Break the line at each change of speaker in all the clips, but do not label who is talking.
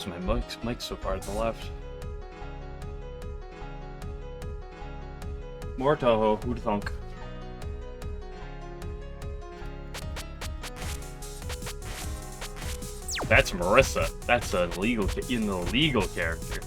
Where's my mic so far to the left? More Touhou, who'd thunk? That's Marissa. That's a legal in the legal character.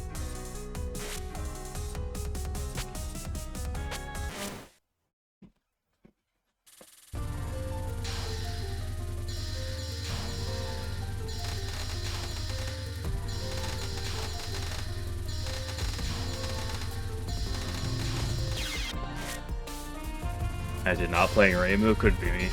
I did not playing Reimu, could be me.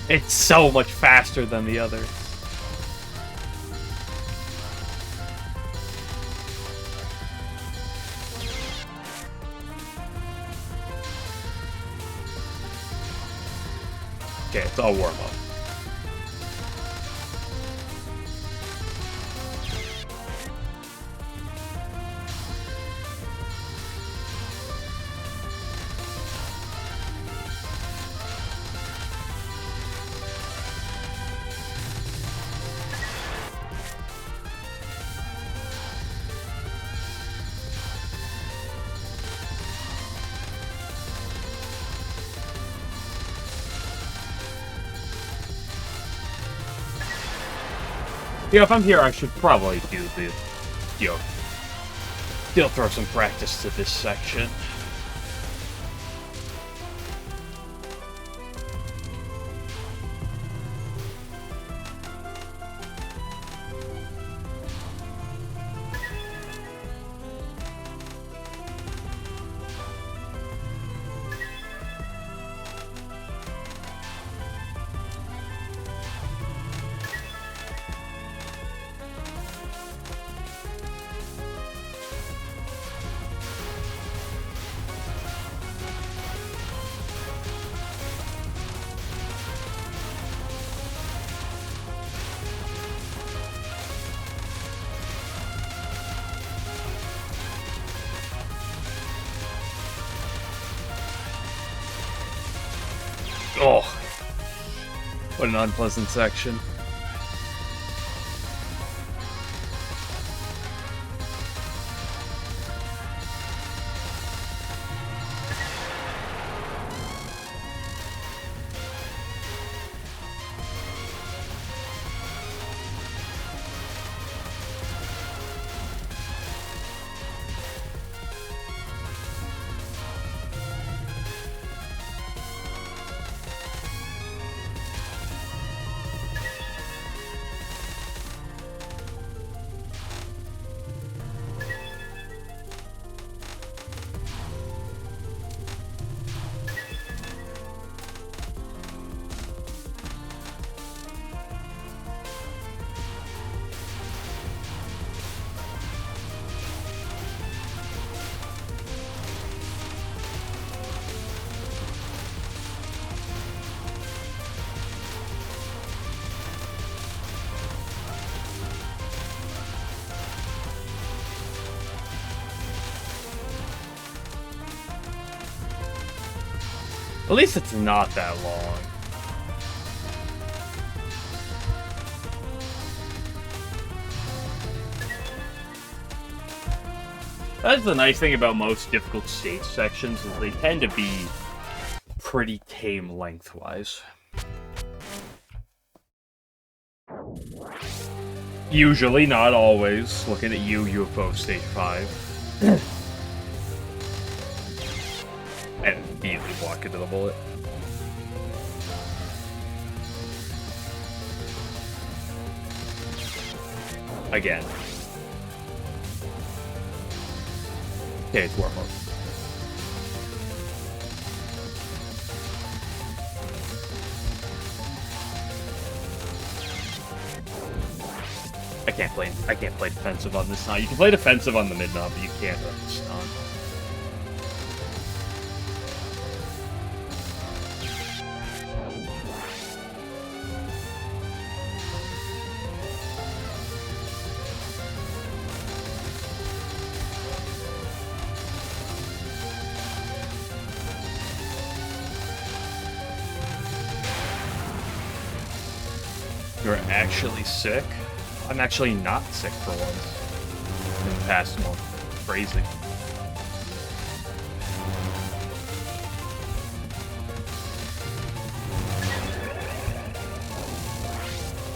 It's so much faster than the others. Okay, it's all warm up. Yeah, if I'm here, I should probably do the, still throw some practice to this section. Oh, what an unpleasant section. At least it's not that long. That's the nice thing about most difficult stage sections, is they tend to be pretty tame lengthwise. Usually, not always. Looking at you, UFO Stage 5. And immediately walk into the bullet. Again. Okay, it's warm up. I can't play defensive on this knob. You can play defensive on the mid knob, but you can't on this knob. You're actually sick? I'm actually not sick for once. In the past month. Crazy.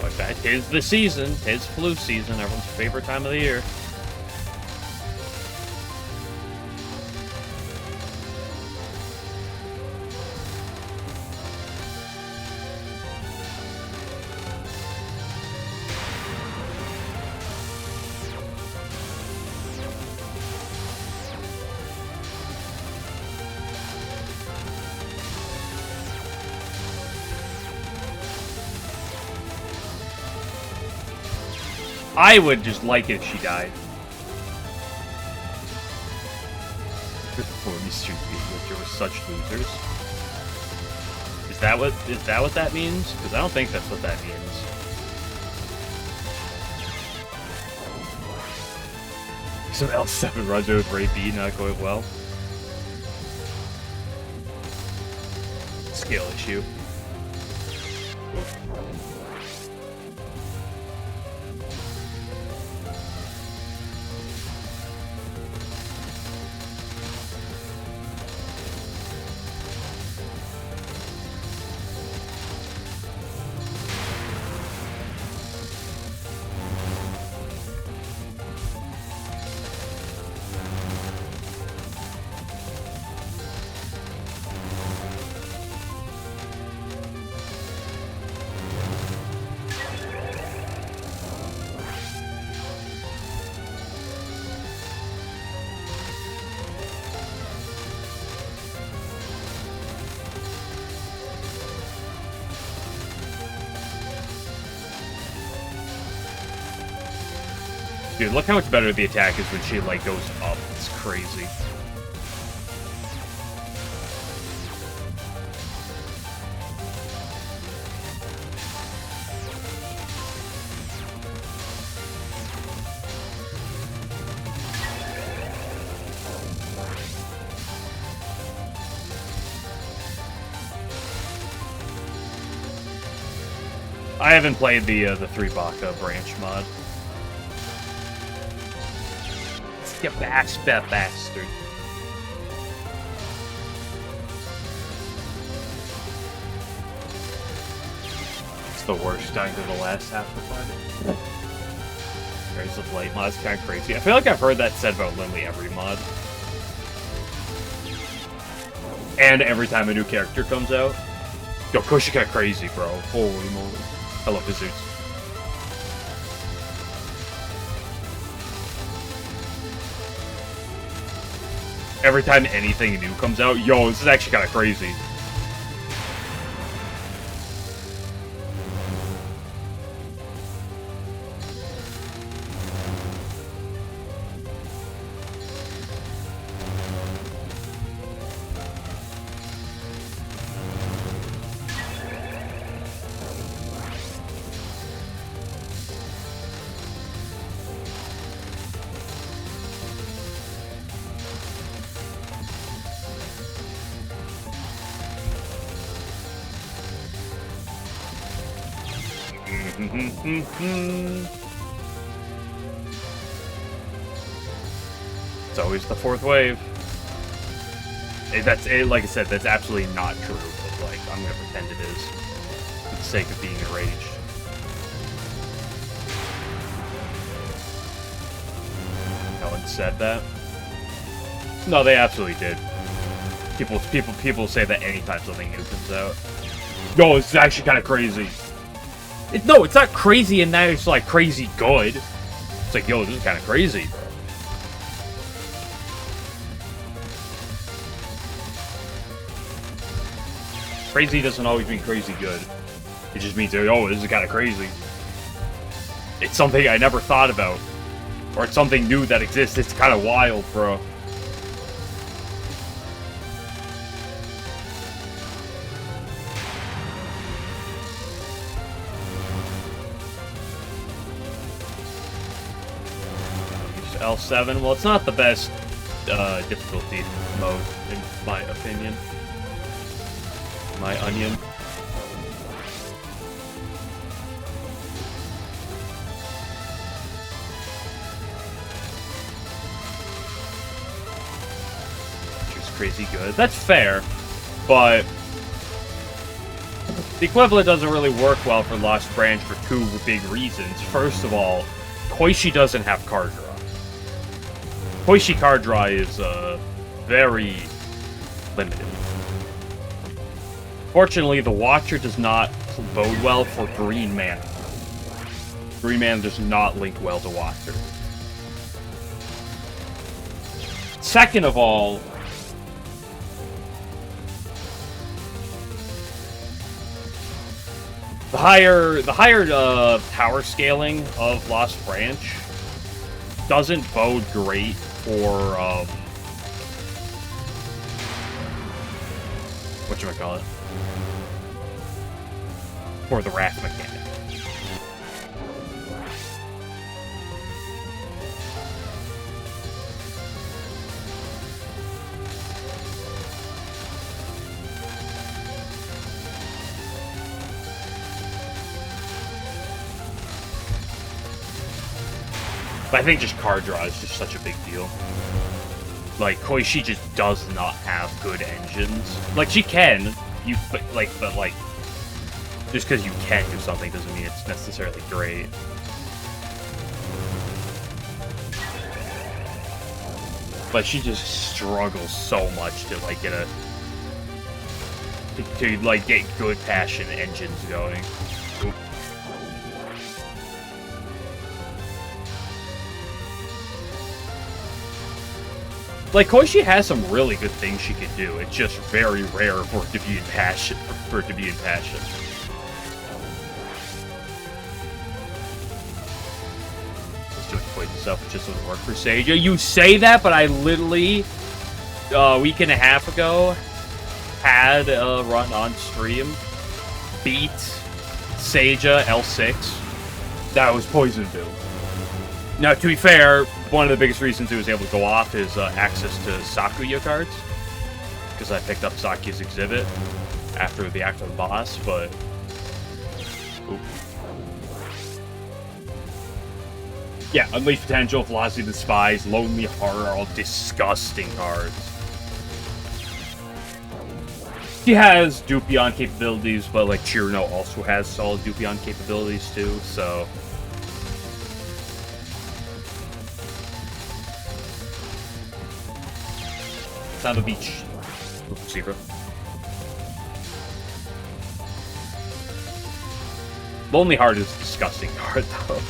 But that is the season. It's flu season, everyone's favorite time of the year. I would just like it if she died. Before these street videos, you were such losers. Is that what that means? Because I don't think that's what that means. Some L7 runs with Ray B not going well. Skill issue. Dude, look how much better the attack is when she, like, goes up. It's crazy. I haven't played the 3 Baka branch mod. You bastard. It's the worst dying to the last half of the fight. Raise of Light mod's kind of crazy. I feel like I've heard that said about literally every mod. And every time a new character comes out. Yo, Kushika crazy, bro. Holy moly. I love Kazoots. Every time anything new comes out, yo, this is actually kind of crazy. It's always the 4th wave. Like I said, that's absolutely not true, but like, I'm gonna pretend it is. For the sake of being enraged. No one said that? No, they absolutely did. People say that anytime something new comes out. Yo, it's actually kind of crazy. No, it's not crazy in that it's like crazy good. It's like, yo, this is kind of crazy, bro. Crazy doesn't always mean crazy good. It just means, oh, this is kind of crazy. It's something I never thought about. Or it's something new that exists. It's kind of wild, bro. L7. Well, it's not the best difficulty mode, in my opinion. My onion. crazy good. That's fair, but the equivalent doesn't really work well for Lost Branch for two big reasons. First of all, Koishi doesn't have card draw. Koishi card draw is very limited. Fortunately, the Watcher does not bode well for green mana. Green mana does not link well to Watcher. Second of all, the higher tower scaling of Lost Branch doesn't bode great for whatchamacallit? For the Wrath mechanic. But I think just card draw is just such a big deal. Like, Koishi just does not have good engines. Like, she can, but just because you can do something doesn't mean it's necessarily great. But she just struggles so much to, like, get good passion engines going. Oop. Like, Koishi has some really good things she can do. It's just very rare for it to be in passion. Just doing poison stuff, it just doesn't work for Sage. You say that, but I literally, a week and a half ago, had a run on stream, beat Seija L6. That was poison build. Now, to be fair, one of the biggest reasons it was able to go off is access to Sakuya cards. Because I picked up Sakuya's exhibit after the actual boss, but... Oop. Yeah, Unleash Potential, Velocity of the Spies, Lonely Heart are all disgusting cards. She has Dupion capabilities, but like Chirino also has solid Dupion capabilities too, so... On the beach. Oops, zebra. Lonely Heart is a disgusting card, though.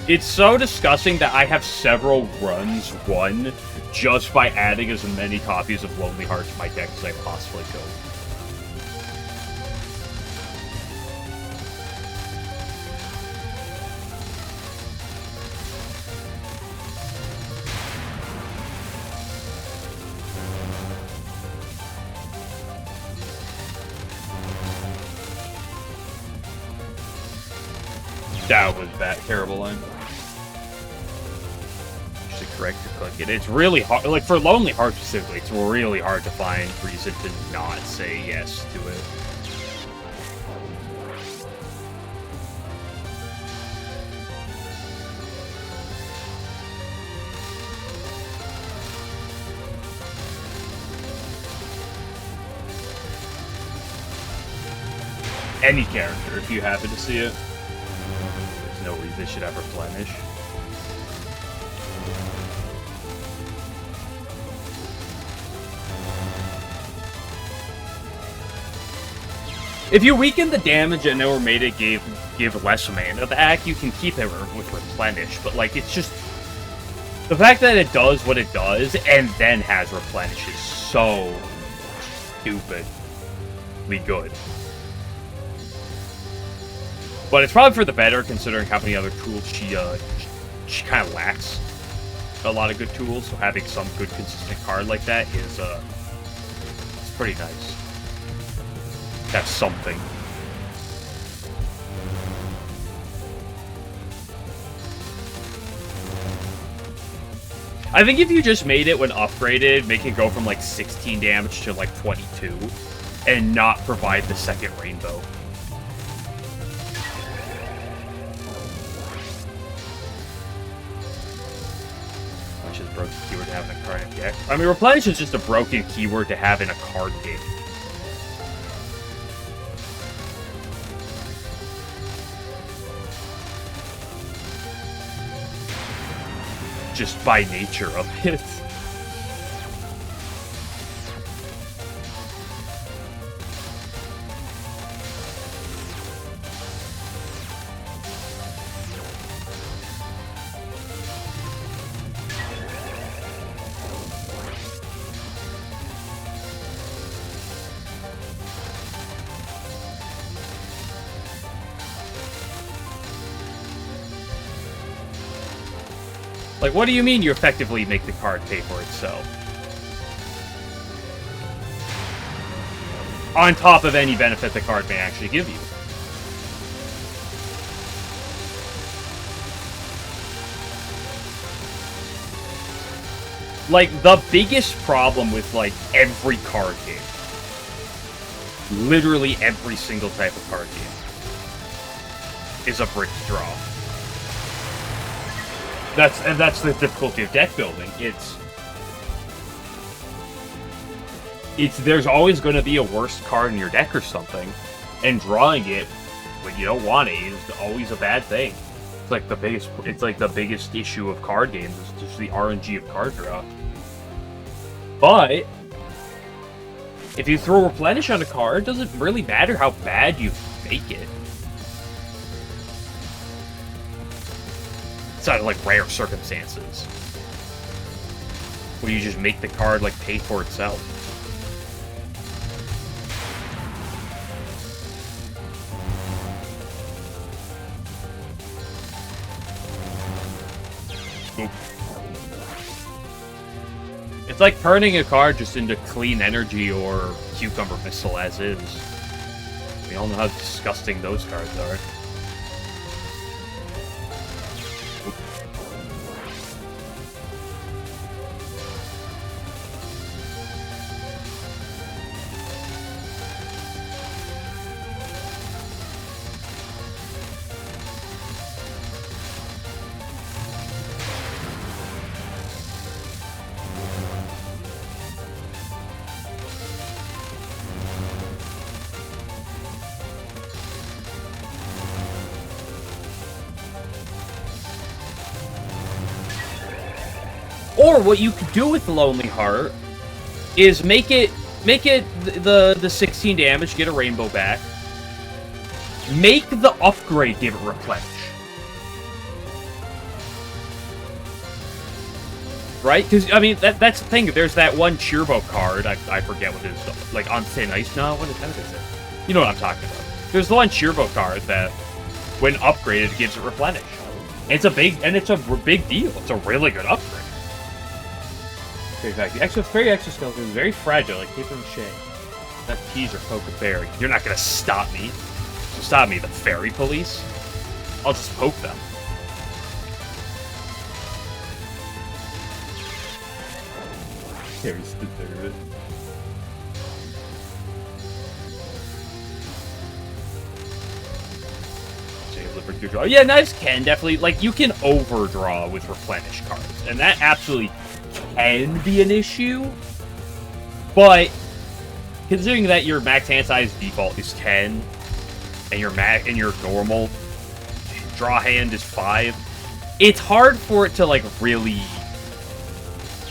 It's so disgusting that I have several runs won just by adding as many copies of Lonely Heart to my deck as I possibly could. That was that terrible line. Actually, correct to click it. It's really hard. Like, for Lonely Heart specifically, it's really hard to find reason to not say yes to it. Any character, if you happen to see it. No reason they should have replenish. If you weaken the damage and or made it give less mana back, you can keep it with replenish. But like, it's just the fact that it does what it does and then has replenish is so stupidly good. But it's probably for the better, considering how many other tools she kind of lacks a lot of good tools. So having some good, consistent card like that is it's pretty nice. That's something. I think if you just made it when upgraded, make it go from like 16 damage to like 22, and not provide the second rainbow. replenish is a broken keyword to have in a card deck. I mean, replenish is just a broken keyword to have in a card game. Just by nature of it. Like, what do you mean you effectively make the card pay for itself? On top of any benefit the card may actually give you. Like, the biggest problem with, like, every card game, literally every single type of card game, is a brick draw. That's the difficulty of deck building. It's there's always going to be a worse card in your deck or something, and drawing it when you don't want it is always a bad thing. It's like the biggest issue of card games is just the RNG of card draw. But if you throw replenish on a card, it doesn't really matter how bad you make it. Outside of like rare circumstances, where you just make the card like pay for itself. Oop. It's like turning a card just into clean energy or cucumber missile as is. We all know how disgusting those cards are. Or what you could do with the Lonely Heart is make it the 16 damage, get a rainbow back. Make the upgrade give it replenish. Right? Because, I mean, that's the thing. There's that one Cheerbo card. I forget what it is. Like, on Thin Ice now? What is it? You know what I'm talking about. There's the one Cheerbo card that, when upgraded, gives it replenish. It's a big deal. It's a really good upgrade. In fact, the fairy exoskeleton is very fragile, like paper mache. That teaser poke a fairy. You're not gonna stop me. Stop me, the fairy police? I'll just poke them. Fairies deserve it. Yeah, knives can definitely, like, you can overdraw with replenish cards, and that absolutely can be an issue, but considering that your max hand size default is 10, and your normal draw hand is 5, it's hard for it to, like, really...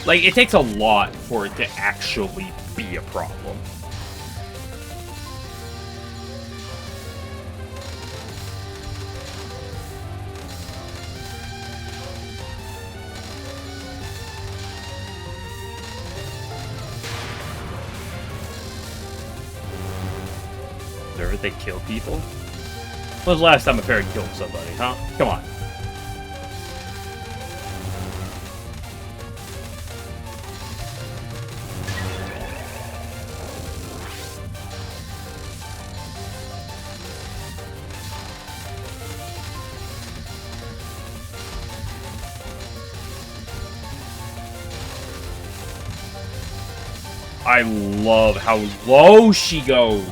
Like, it takes a lot for it to actually be a problem. They kill people? When was the last time a fairy killed somebody, huh? Come on. I love how low she goes.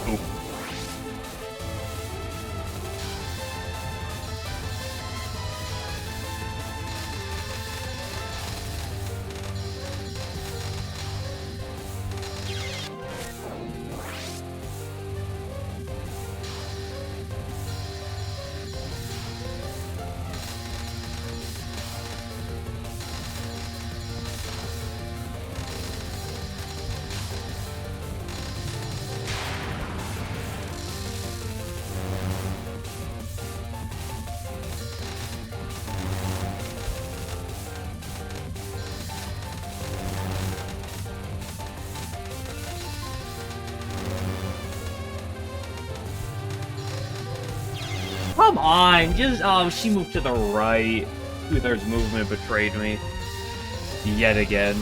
Oop. Come on, just, oh, she moved to the right. There's movement betrayed me. Yet again.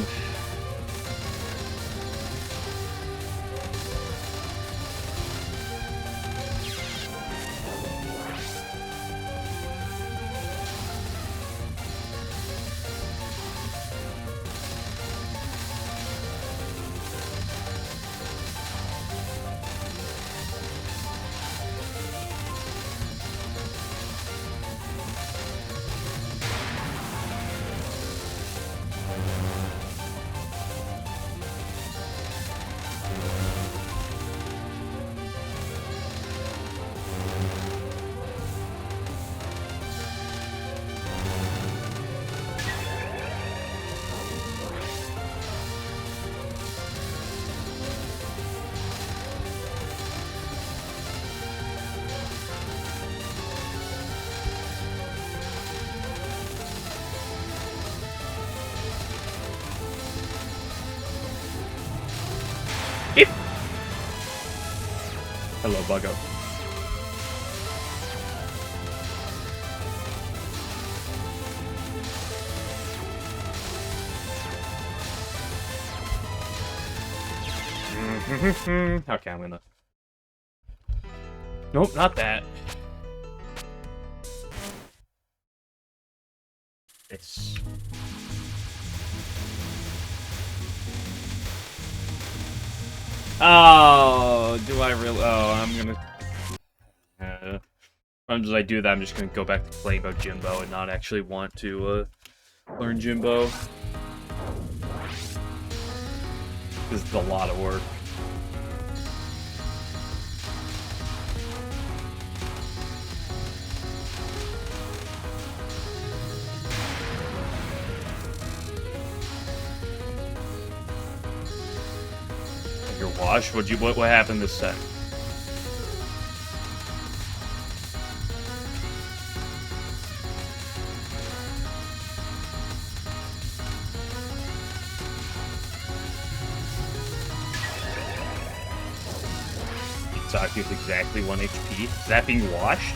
Hello, Buggo. Okay, I'm gonna... Nope, not that. It's... Oh, do I really? Oh, I'm gonna... as I do that, I'm just gonna go back to playing about Jimbo and not actually want to, learn Jimbo. This is a lot of work. Your wash? What happened this time? Itzaku is exactly 1 HP. Is that being washed?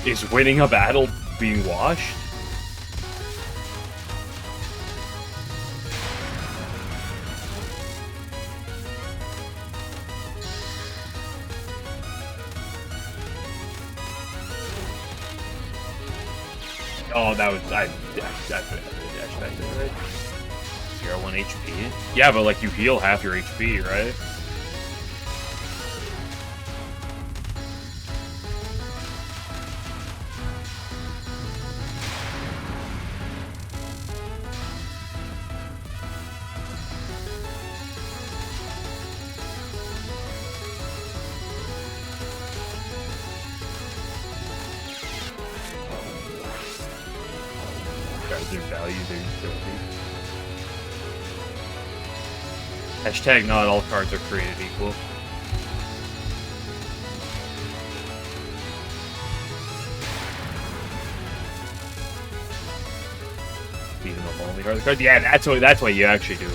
Is winning a battle being washed? Oh, that was... I put it dash back there, right? 0-1 HP? Yeah, but, like, you heal half your HP, right? Their value, their utility. Hashtag not all cards are created equal. Even the lonely heart of the cards. Yeah, that's what you actually do.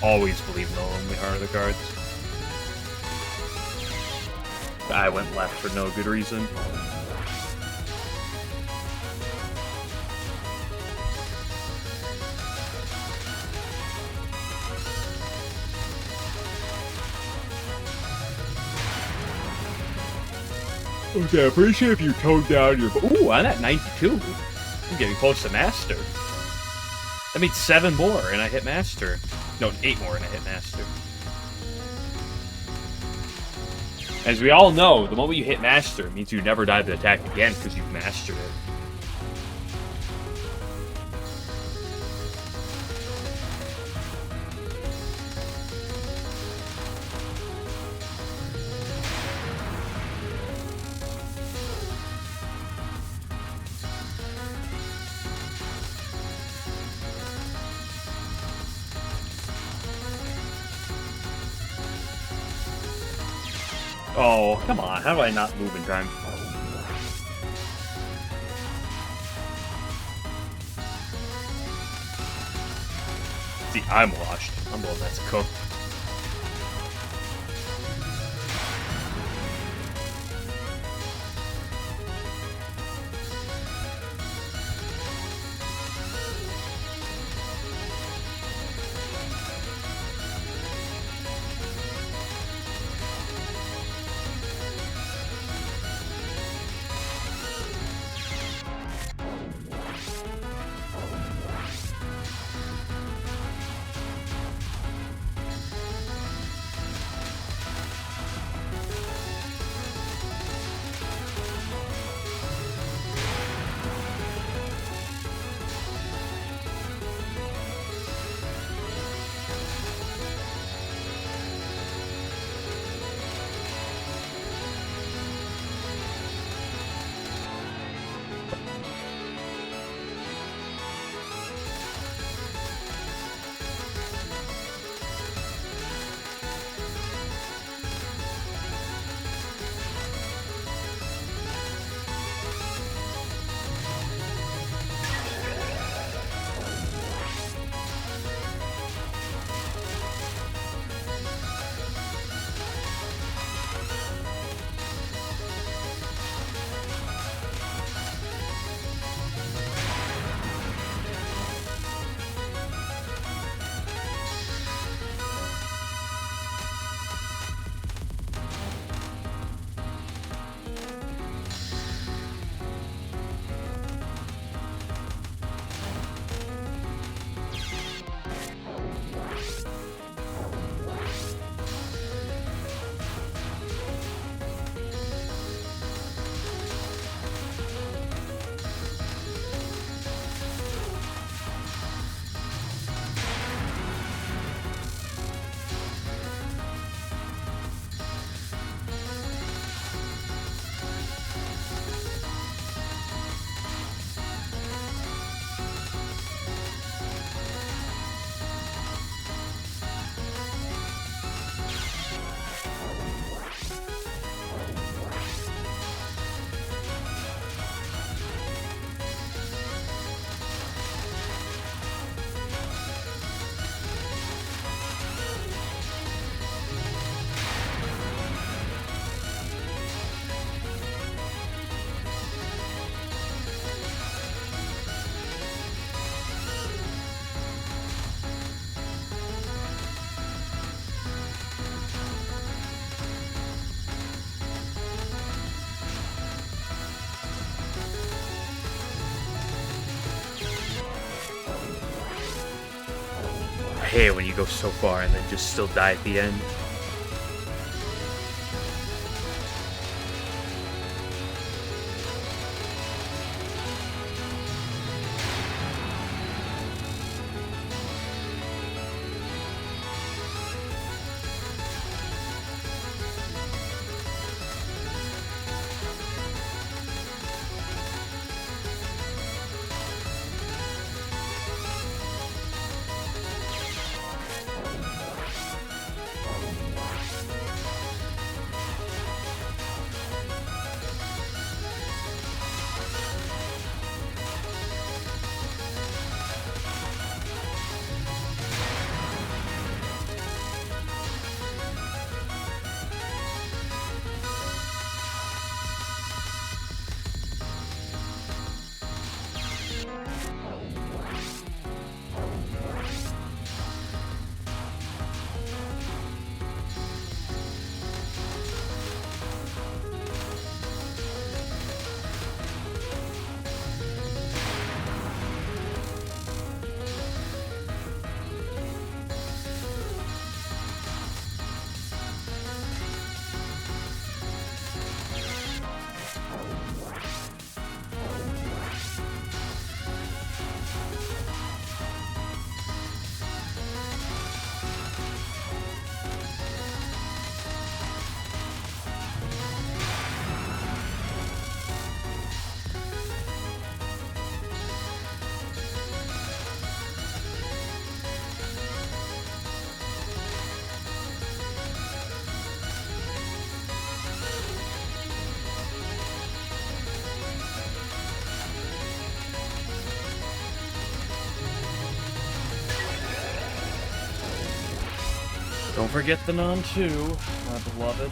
Always believe in the lonely heart of the cards. I went left for no good reason. Okay, I appreciate if you toned down your... Ooh, I'm at 92. I'm getting close to Master. That means 7 more, and I hit Master. No, 8 more, and I hit Master. As we all know, the moment you hit Master, it means you never die to the attack again because you've mastered it. Oh, come on. How do I not move in time? See, I'm washed. I'm the one that's cooked. I hate it when you go so far and then just still die at the end. Don't forget the Non 2, my beloved.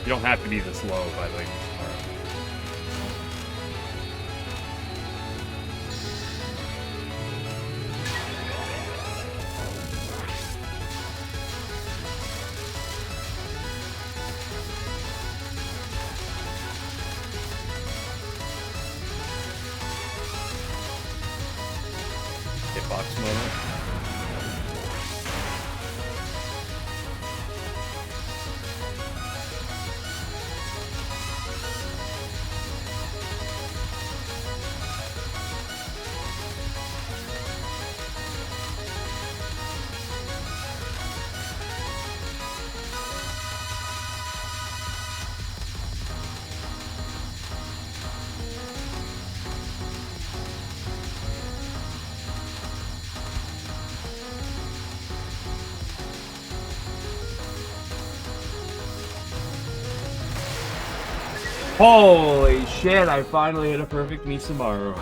You don't have to be this low, by the way. Hitbox moment. Holy shit, I finally hit a perfect Misamaru.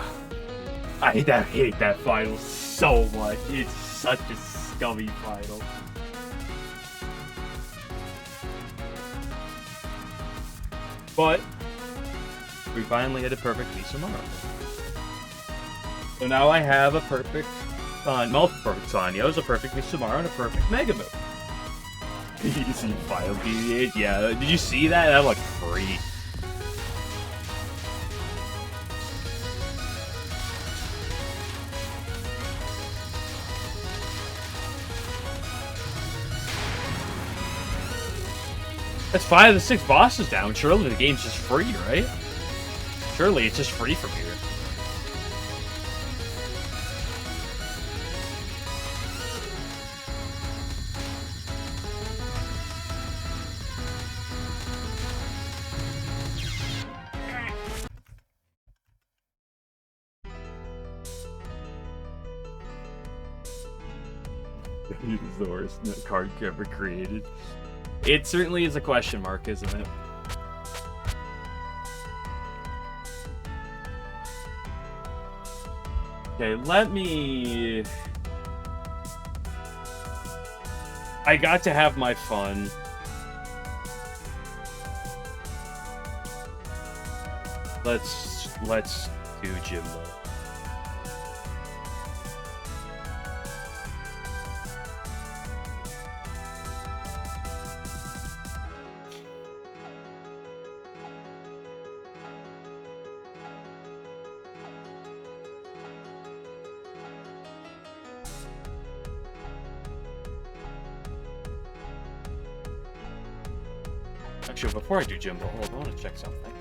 I hate that final so much. It's such a scummy final. But we finally hit a perfect Misamaru. So now I have a perfect multiple perfect Sanyos, a perfect Misamaru, and a perfect Mega Move. Easy final BBH, yeah. Did you see that? That looked free. That's 5 of the 6 bosses down. Surely the game's just free, right? Surely it's just free from here. This is the worst card ever created. It certainly is a question mark, isn't it? Okay, let me... I got to have my fun. Let's do Jimbo. Actually, before I do Jimbo, hold on, I want to check something.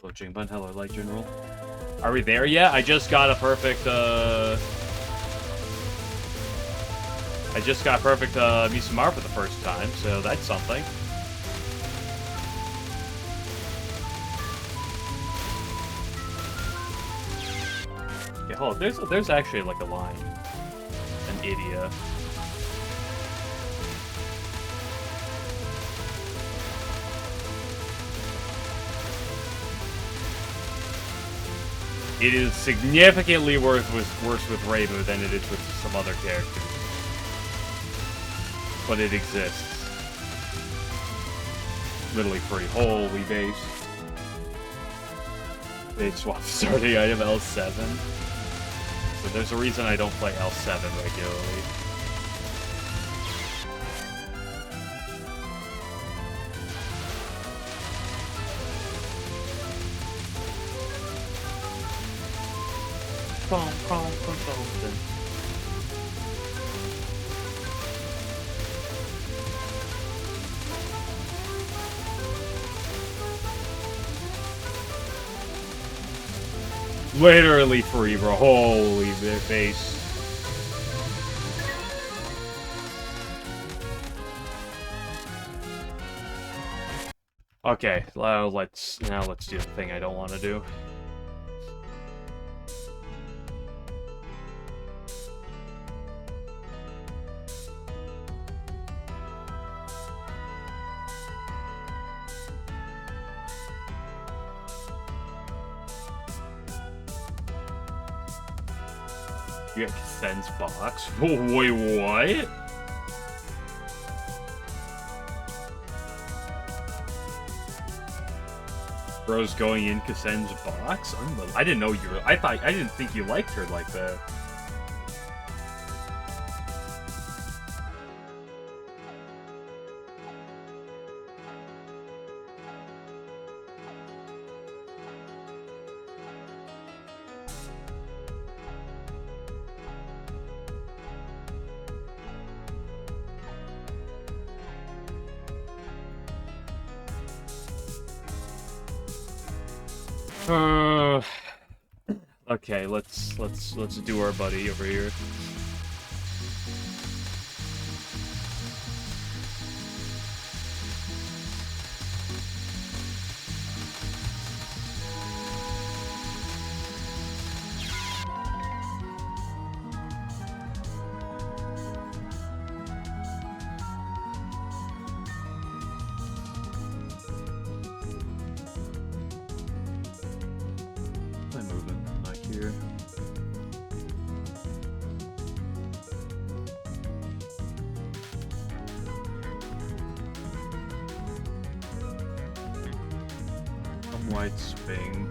Hello, Jingbun. Hello, Light General. Are we there yet? I just got a perfect, Misamaru for the first time, so that's something. Oh, there's actually like a line. An idiot. It is significantly worse with Reimu than it is with some other characters. But it exists. Literally free. Holy base. They swapped starting item L7. So there's a reason I don't play L7 regularly. Literally free, bro. Holy face. Okay, let's do the thing I don't want to do. You got Sen's box. Wait, what? Bro's going in Kassen's box? I didn't know you were. I didn't think you liked her like that. Okay, let's do our buddy over here. I'm moving, not here. Some white swing.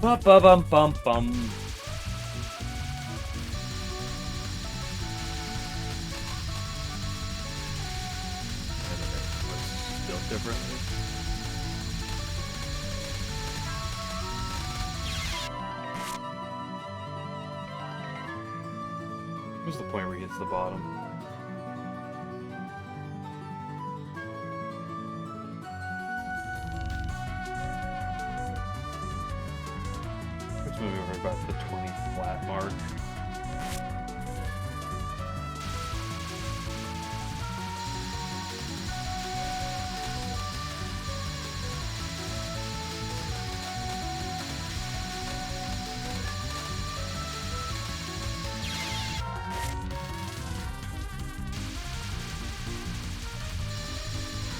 Bum bum bum bum bum. Still different. Where's the point where he hits the bottom? Let's move over about the 20 flat mark.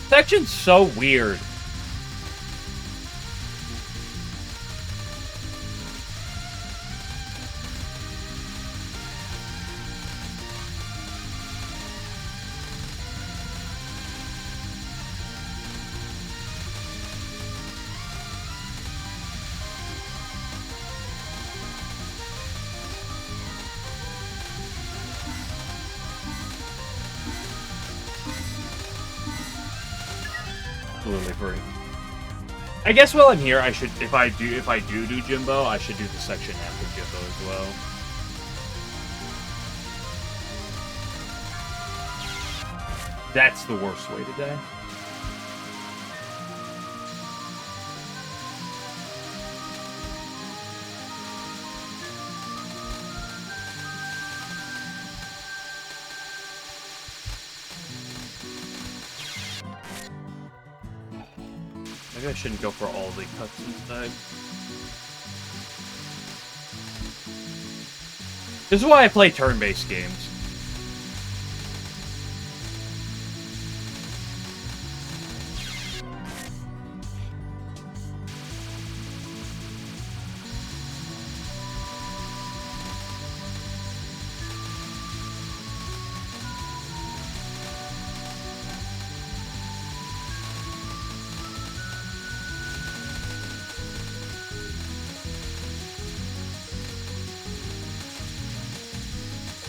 Section's so weird. Absolutely free. I guess while I'm here, I should, if I do Jimbo, I should do the section after Jimbo as well. That's the worst way to die. Maybe I shouldn't go for all the cuts inside. This is why I play turn-based games.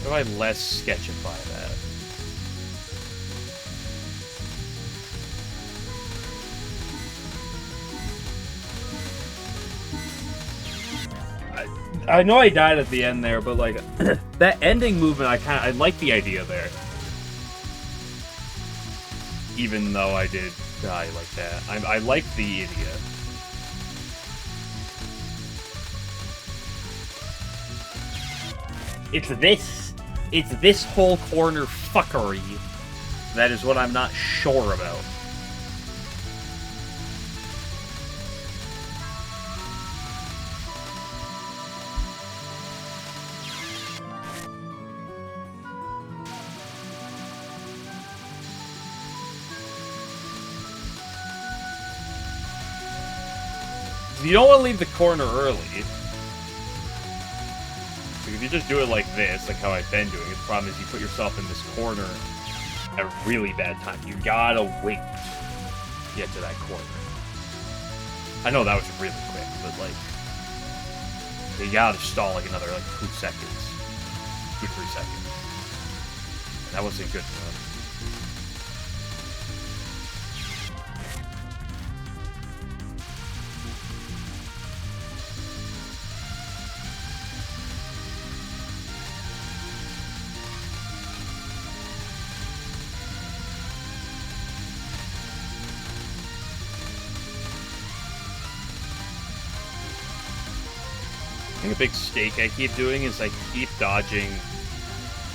How do I less sketchify that? I know I died at the end there, but like that ending movement, I like the idea there. Even though I did die like that, I like the idea. It's this. It's this whole corner fuckery. That is what I'm not sure about. You don't want to leave the corner early. Like if you just do it like this, like how I've been doing it, the problem is you put yourself in this corner at a really bad time. You gotta wait to get to that corner. I know that was really quick, but like you gotta stall like another like 2 seconds. 2-3 seconds. And that wasn't good enough. I think a big mistake I keep doing is I keep dodging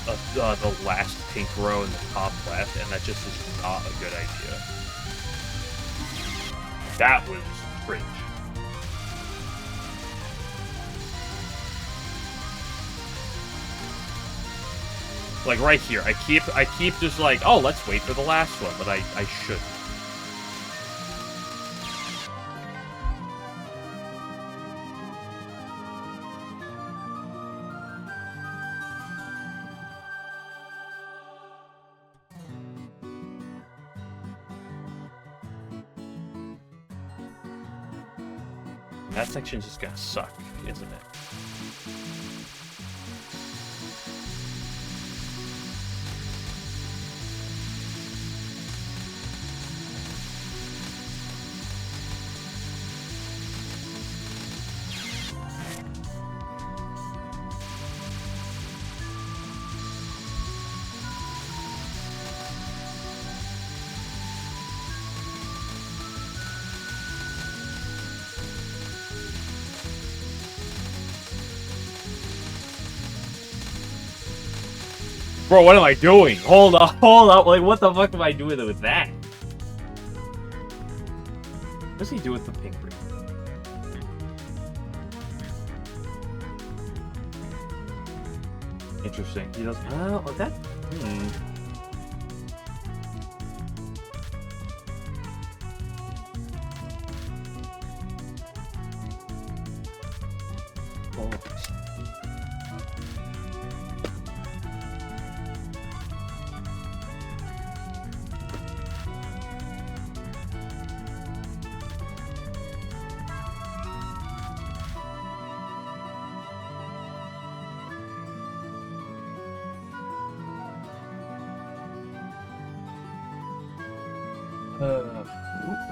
the last pink row in the top left, and that just is not a good idea. That was cringe. Like right here, I keep just like, oh, let's wait for the last one, but I shouldn't. That section's just gonna suck, isn't it? Bro, what am I doing? Hold up. Like, what the fuck am I doing with that? What does he do with the pink ring? Interesting. He does. Oh, that.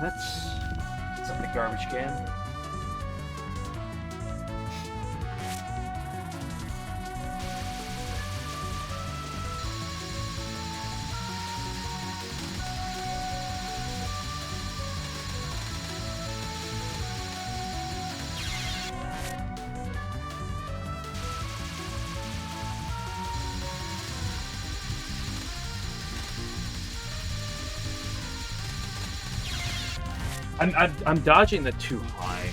That's on the garbage can. I'm dodging the too high.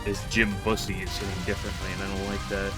This Jim Bussy is hitting differently, and I don't like that.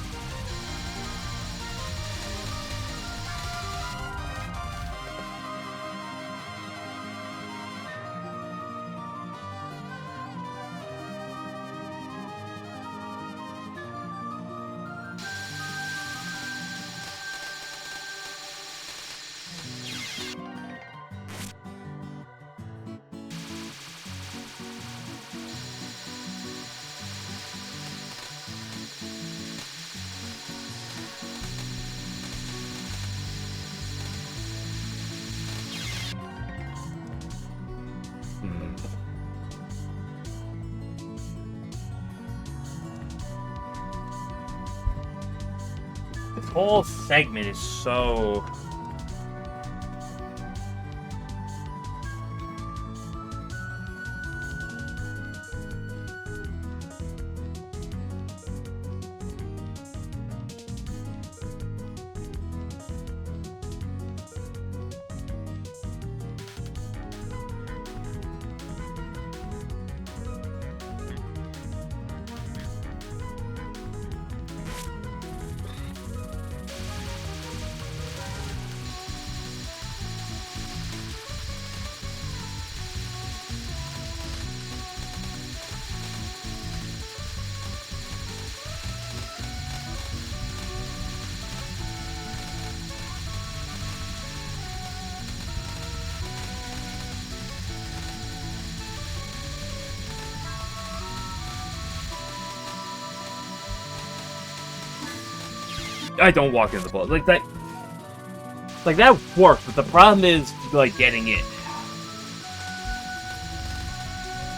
whole segment is so... I don't walk in the ball. Like, that worked, but the problem is, like, getting in.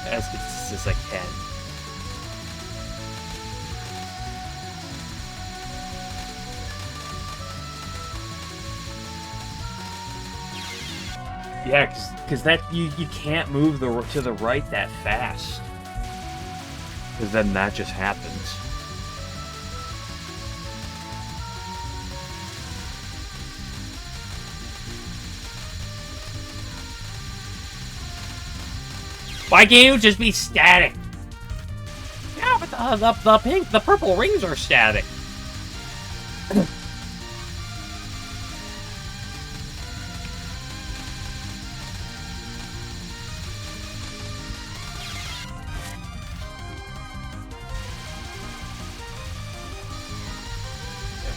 As consistent as I can. Yeah, because that, you can't move to the right that fast. Because then that just happens. Why can't you just be static? Yeah, but the purple rings are static. They're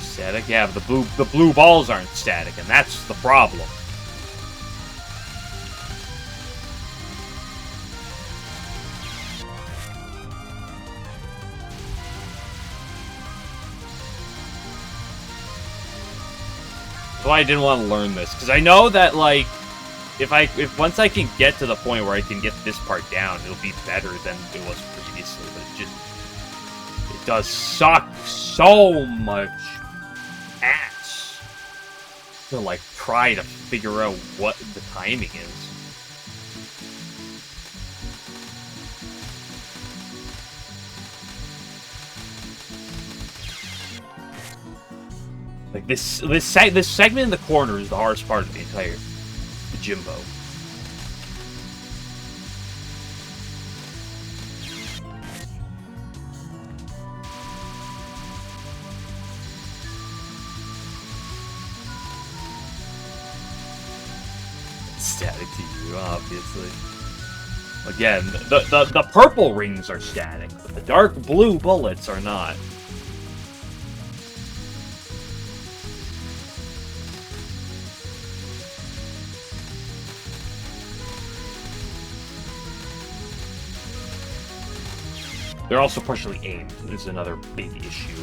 static? Yeah, but the blue balls aren't static, and that's the problem. That's why I didn't want to learn this, because I know that, like, if once I can get to the point where I can get this part down, it'll be better than it was previously. But it does suck so much ass to, like, try to figure out what the timing is. Like, this segment in the corner is the hardest part of the entire Jimbo. It's static to you, obviously. Again, the purple rings are static, but the dark blue bullets are not. They're also partially aimed, is another big issue.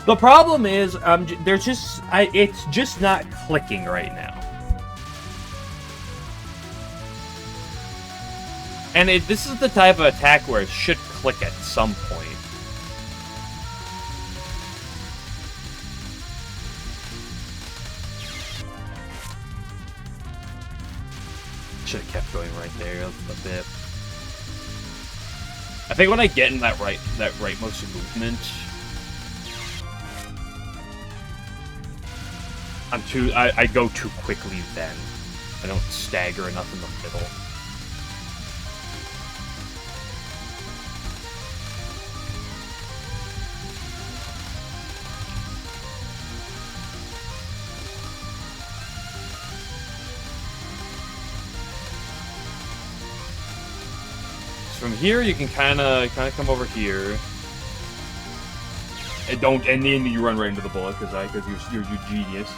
The problem is, it's just not clicking right now. And this is the type of attack where it should click at some point. Should have kept going right there a bit. I think when I get in that rightmost movement, I go too quickly then. I don't stagger enough in the middle. from here you can kind of come over here. And then you run right into the bullet because you're genius.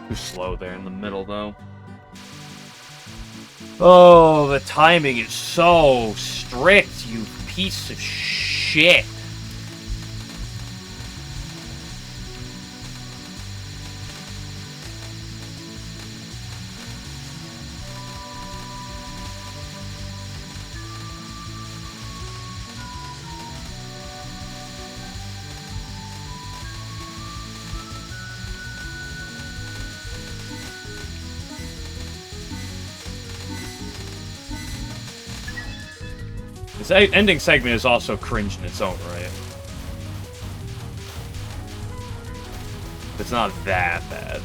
Too slow there in the middle, though. Oh, the timing is so strict, you piece of shit. This ending segment is also cringe in its own right. It's not that bad.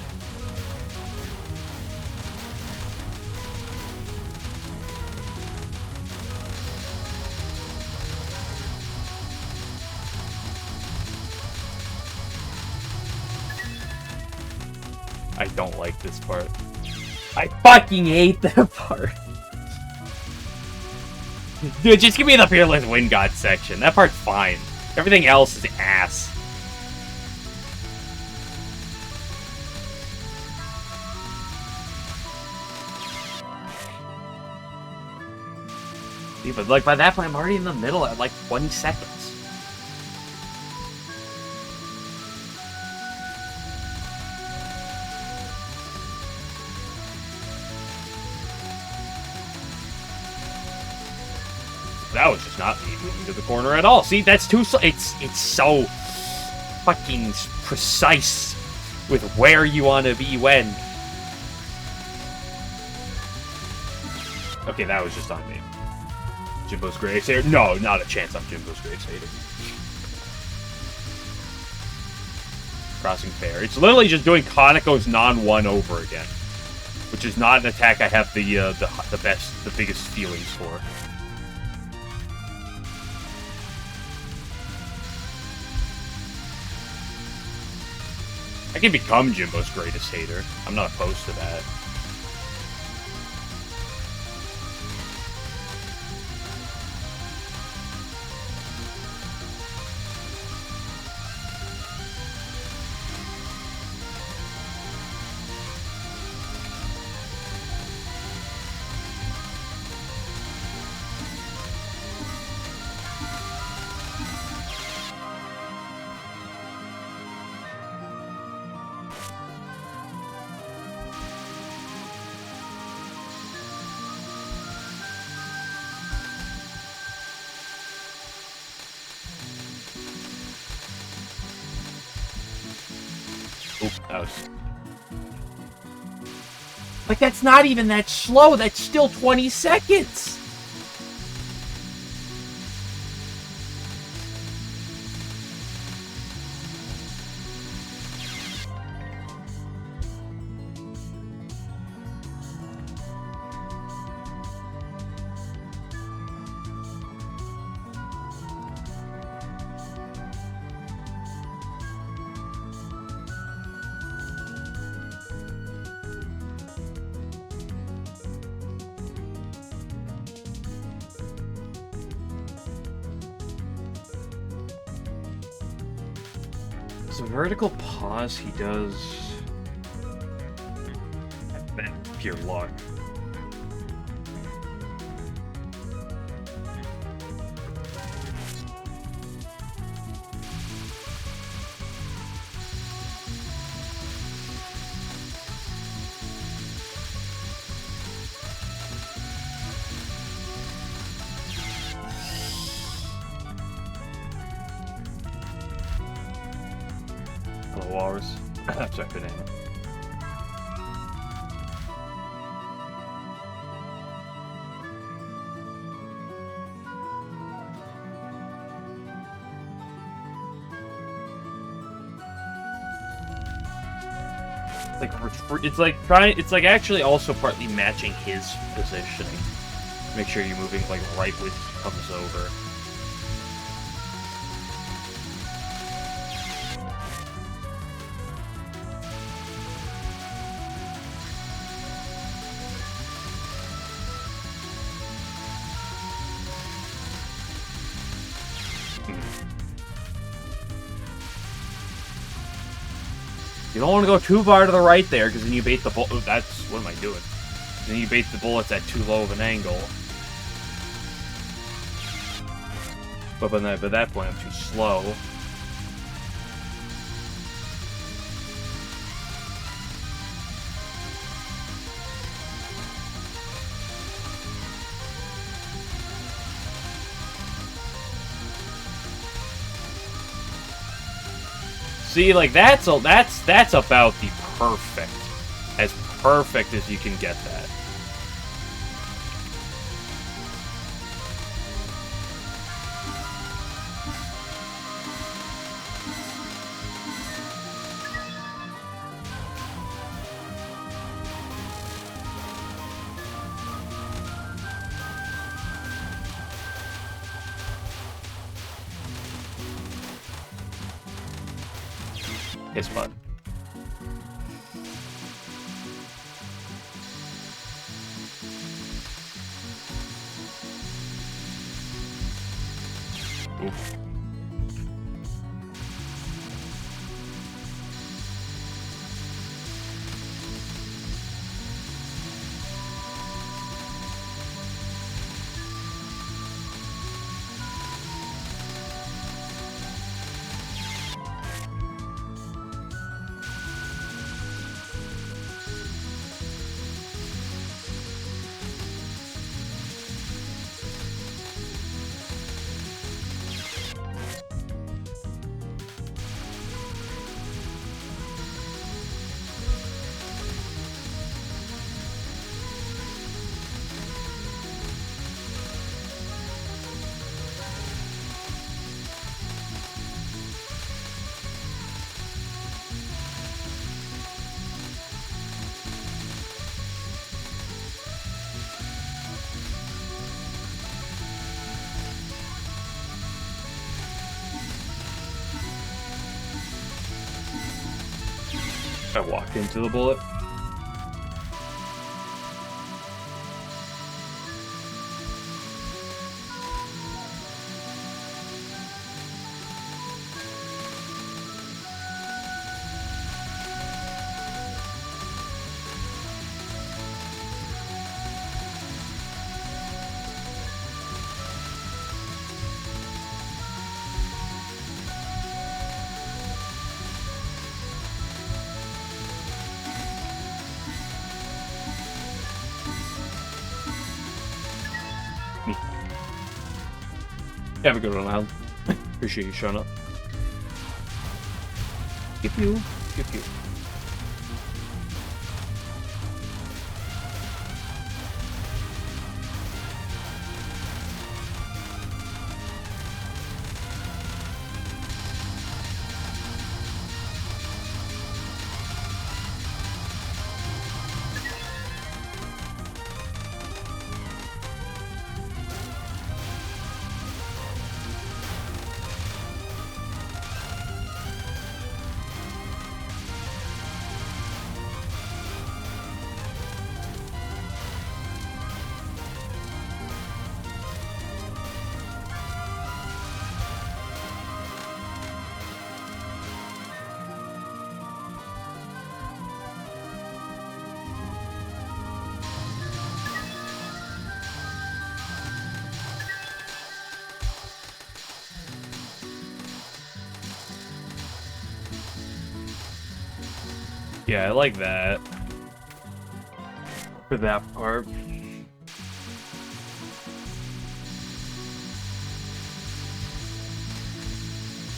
I don't like this part. I fucking hate that part. Dude, just give me the Fearless Wind God section. That part's fine. Everything else is ass. Yeah, but like by that point, I'm already in the middle at like 20 seconds. That was just not me moving to the corner at all. See, that's too slow. It's so fucking precise with where you want to be when. Okay, that was just on me. Jimbo's greatest hater? No, not a chance I'm Jimbo's greatest hater. Crossing fair. It's literally just doing Kaneko's non-1 over again. Which is not an attack I have the biggest feelings for. I can become Jimbo's greatest hater. I'm not opposed to that. Like, that's not even that slow. That's still 20 seconds. So vertical pause he does... I bet pure luck. Walrus. Sorry, banana. it's like actually also partly matching his positioning. Make sure you're moving like right when he comes over. You don't want to go too far to the right there, because then you bait the bullet. That's... what am I doing? Then you bait the bullets at too low of an angle. But by that point, I'm too slow. See, like, that's about the perfect. As perfect as you can get that. It's fun. Oof. I walked into the bullet. Have a good one, Al. Appreciate you showing up. Skip you. Skip you. Yeah, I like that. For that part.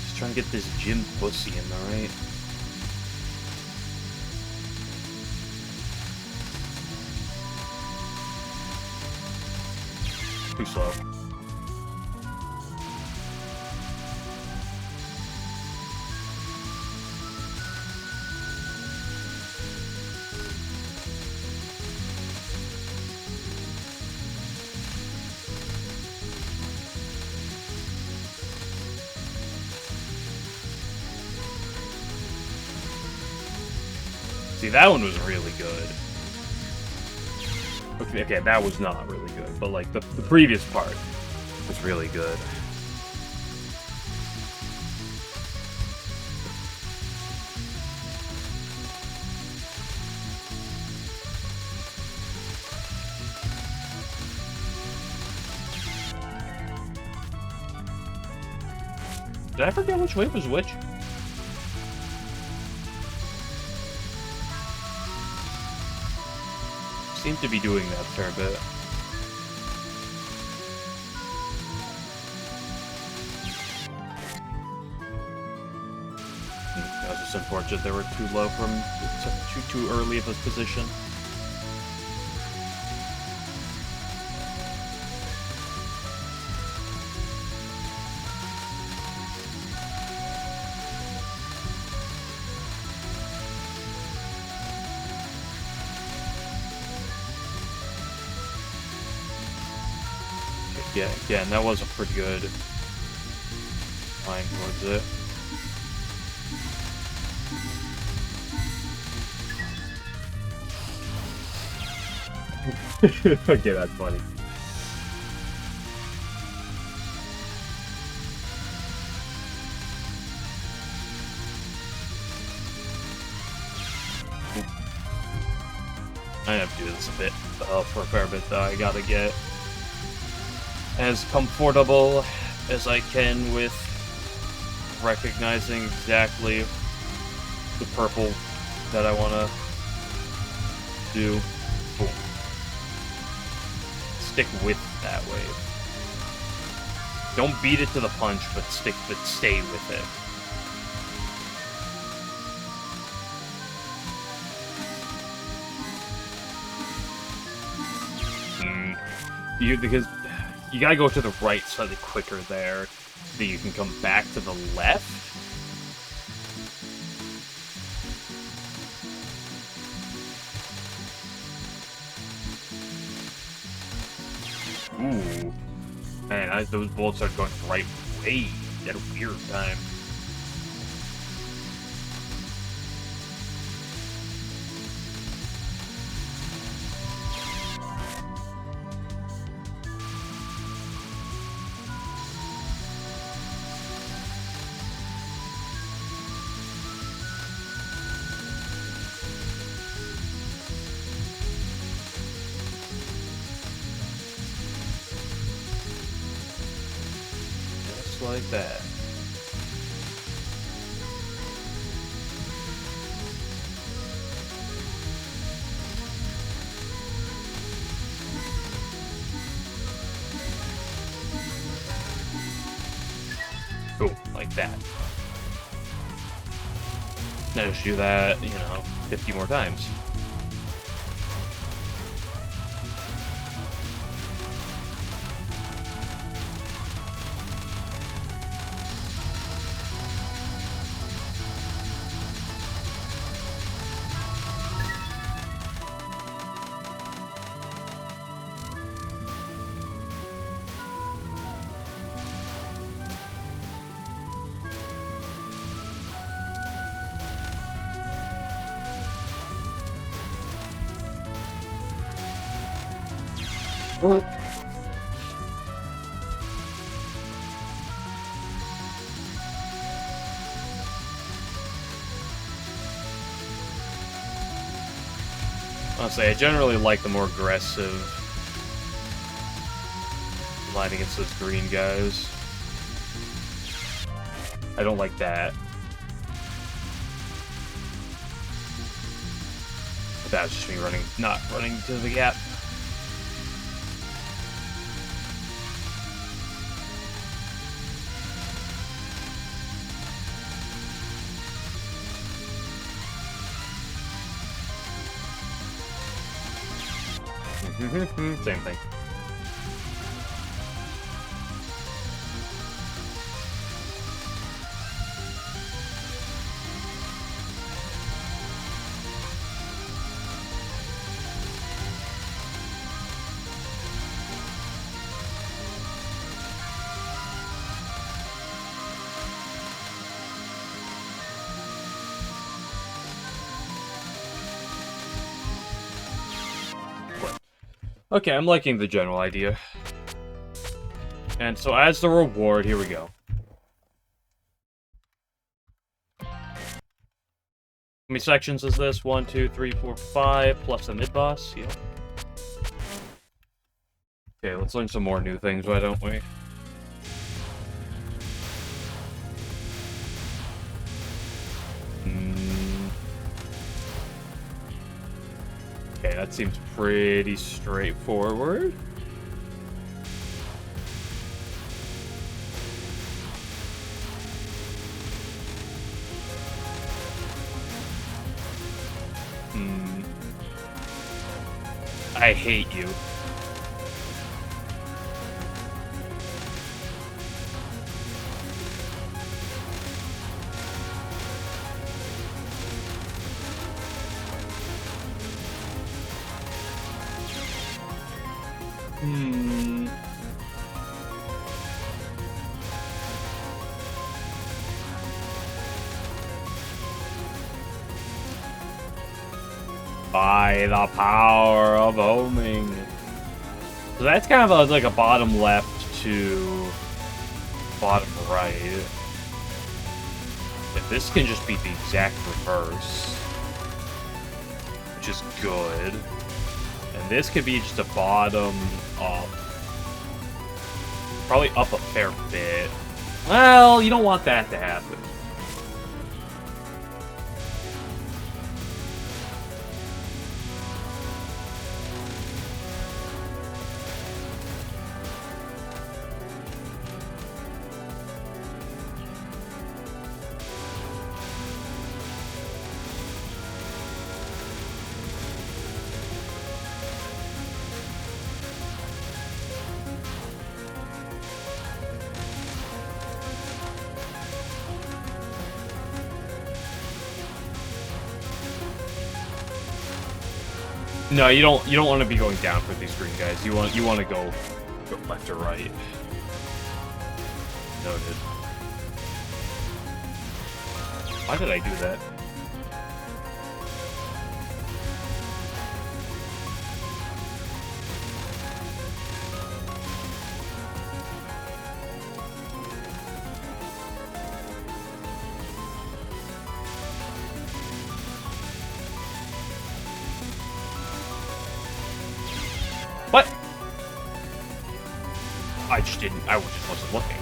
Just trying to get this gym pussy in there, right? Too slow. See, that one was really good. Okay, that was not really good, but like the previous part was really good. Did I forget which wave was which? Seem to be doing that a fair bit. That was just unfortunate they were too low from too early of a position. Yeah, and that was a pretty good line towards it. Okay, that's funny. I have to do this a bit for a fair bit though. I gotta get as comfortable as I can with recognizing exactly the purple that I want to do. Boom. Stick with that wave. Don't beat it to the punch, but stay with it. Because you gotta go to the right slightly quicker there, so that you can come back to the left. Ooh. Man, those bullets started going the right way at a weird time. Like that. Cool, like that. Now just do that, 50 more times. Honestly, I generally like the more aggressive line against those green guys. I don't like that. But that's just me not running to the gap. Same thing. Okay, I'm liking the general idea. And so as the reward, here we go. How many sections is this? 1, 2, 3, 4, 5, plus the mid-boss? Yep. Okay, let's learn some more new things, why don't we? Okay, that seems pretty straightforward. I hate you. By the power of homing. So that's kind of like a bottom left to bottom right. If this can just be the exact reverse, which is good. And this could be just a bottom up. Probably up a fair bit. Well, you don't want that to happen. No, you don't want to be going down for these green guys. You want to go left or right. Noted. Why did I do that? What? I just wasn't looking.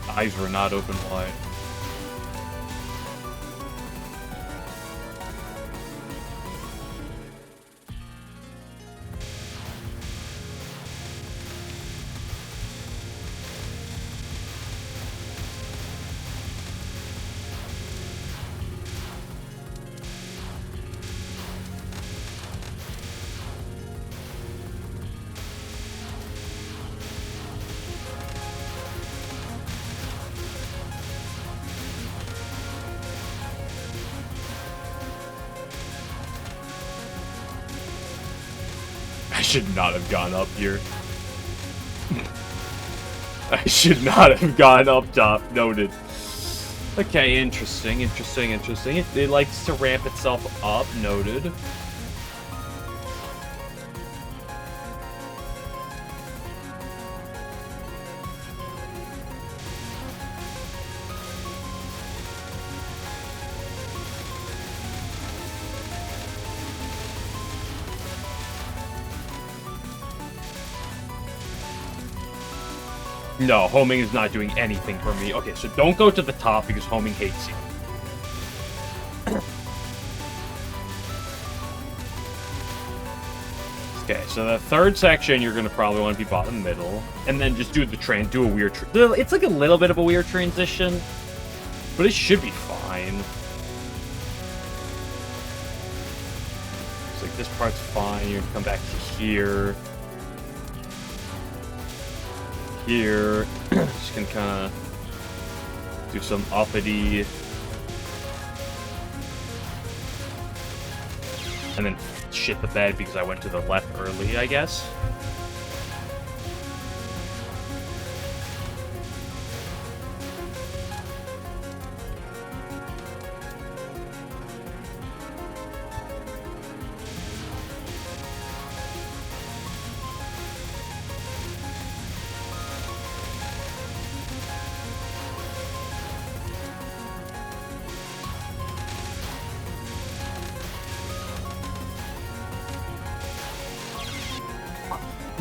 Eyes were not open wide. I should not have gone up here. I should not have gone up top. Noted. Okay, interesting. It likes to ramp itself up. Noted. No, homing is not doing anything for me. Okay, so don't go to the top because homing hates you. Okay, so the third section you're gonna probably want to be bottom middle, and then just do a weird. It's like a little bit of a weird transition, but it should be fine. It's like this part's fine. You're gonna come back to here. Here, just gonna kind of do some uppity, and then shit the bed because I went to the left early, I guess.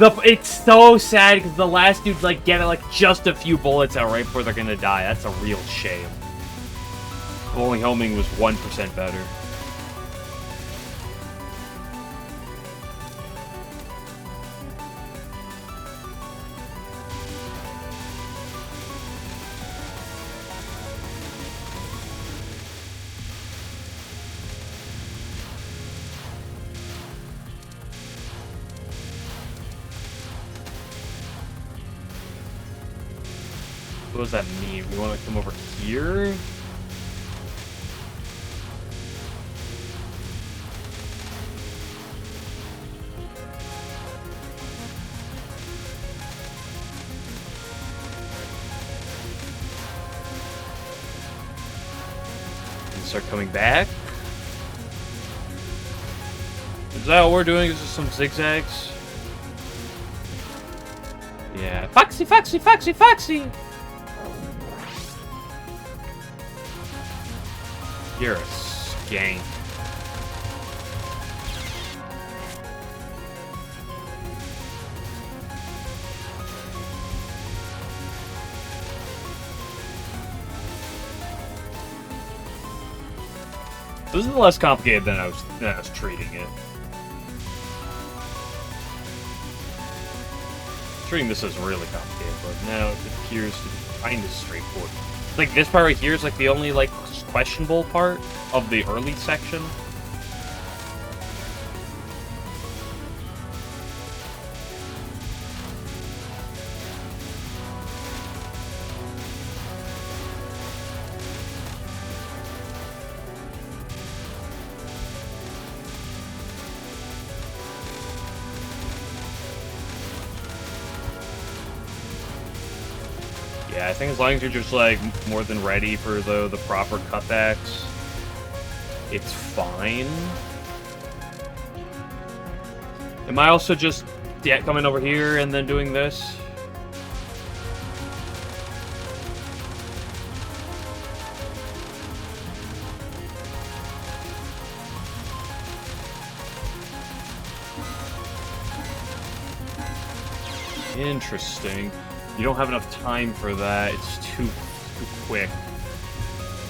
It's so sad because the last dude like get like just a few bullets out right before they're gonna die. That's a real shame. Only homing was 1% better. What does that mean? We want to come over here? And start coming back? Is that what we're doing? Is just some zigzags? Yeah. Foxy, Foxy, Foxy, Foxy! You're a skank. This is less complicated than I was treating it. Treating this as really complicated, but now it appears to be kind of straightforward. Like this part right here is like the only like questionable part of the early section. Yeah, I think as long as you're just, like, more than ready for the proper cutbacks, it's fine. Am I also just coming over here and then doing this? Interesting. You don't have enough time for that. It's too quick.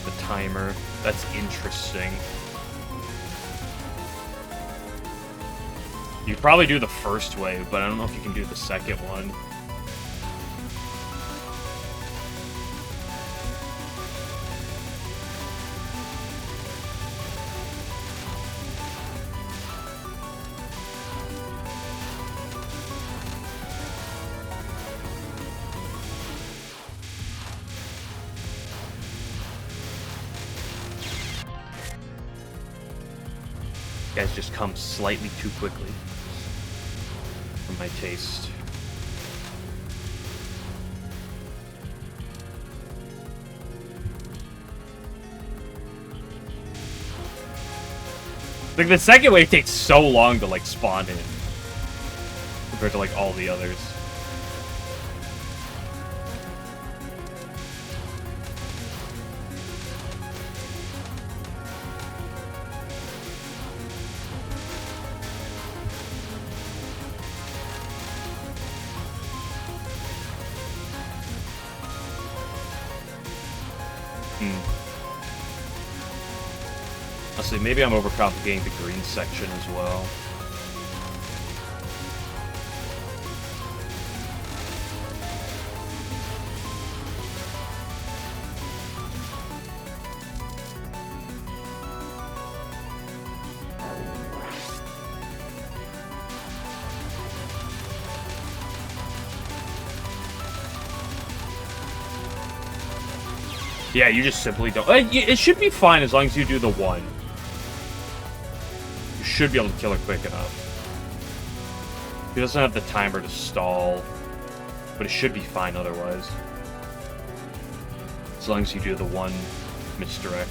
The timer. That's interesting. You probably do the first wave, but I don't know if you can do the second one. Guys just come slightly too quickly for my taste. Like the second wave takes so long to like spawn in compared to like all the others. Honestly, maybe I'm overcomplicating the green section as well. Yeah, you just simply don't. It should be fine as long as you do the one. You should be able to kill her quick enough. He doesn't have the timer to stall, but it should be fine otherwise. As long as you do the one misdirect.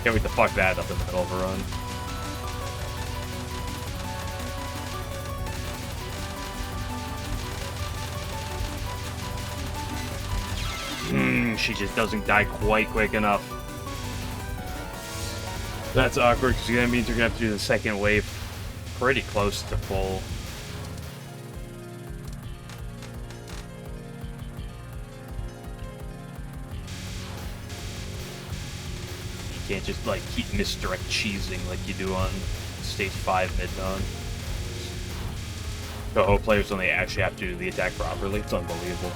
Can't wait to fuck that up in the middle of a run. She just doesn't die quite quick enough. That's awkward, because that means you're going to have to do the second wave pretty close to full. You can't just, like, keep misdirect cheesing like you do on Stage 5 mid-non. Touhou players only actually have to do the attack properly. It's unbelievable.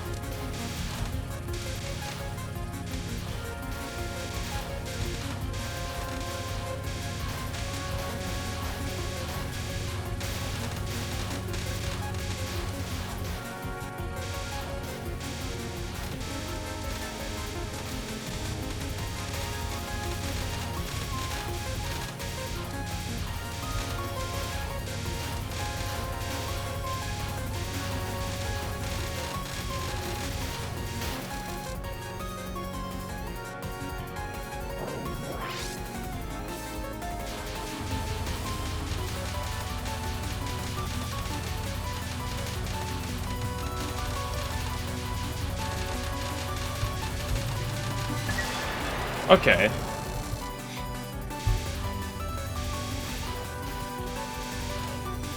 Okay.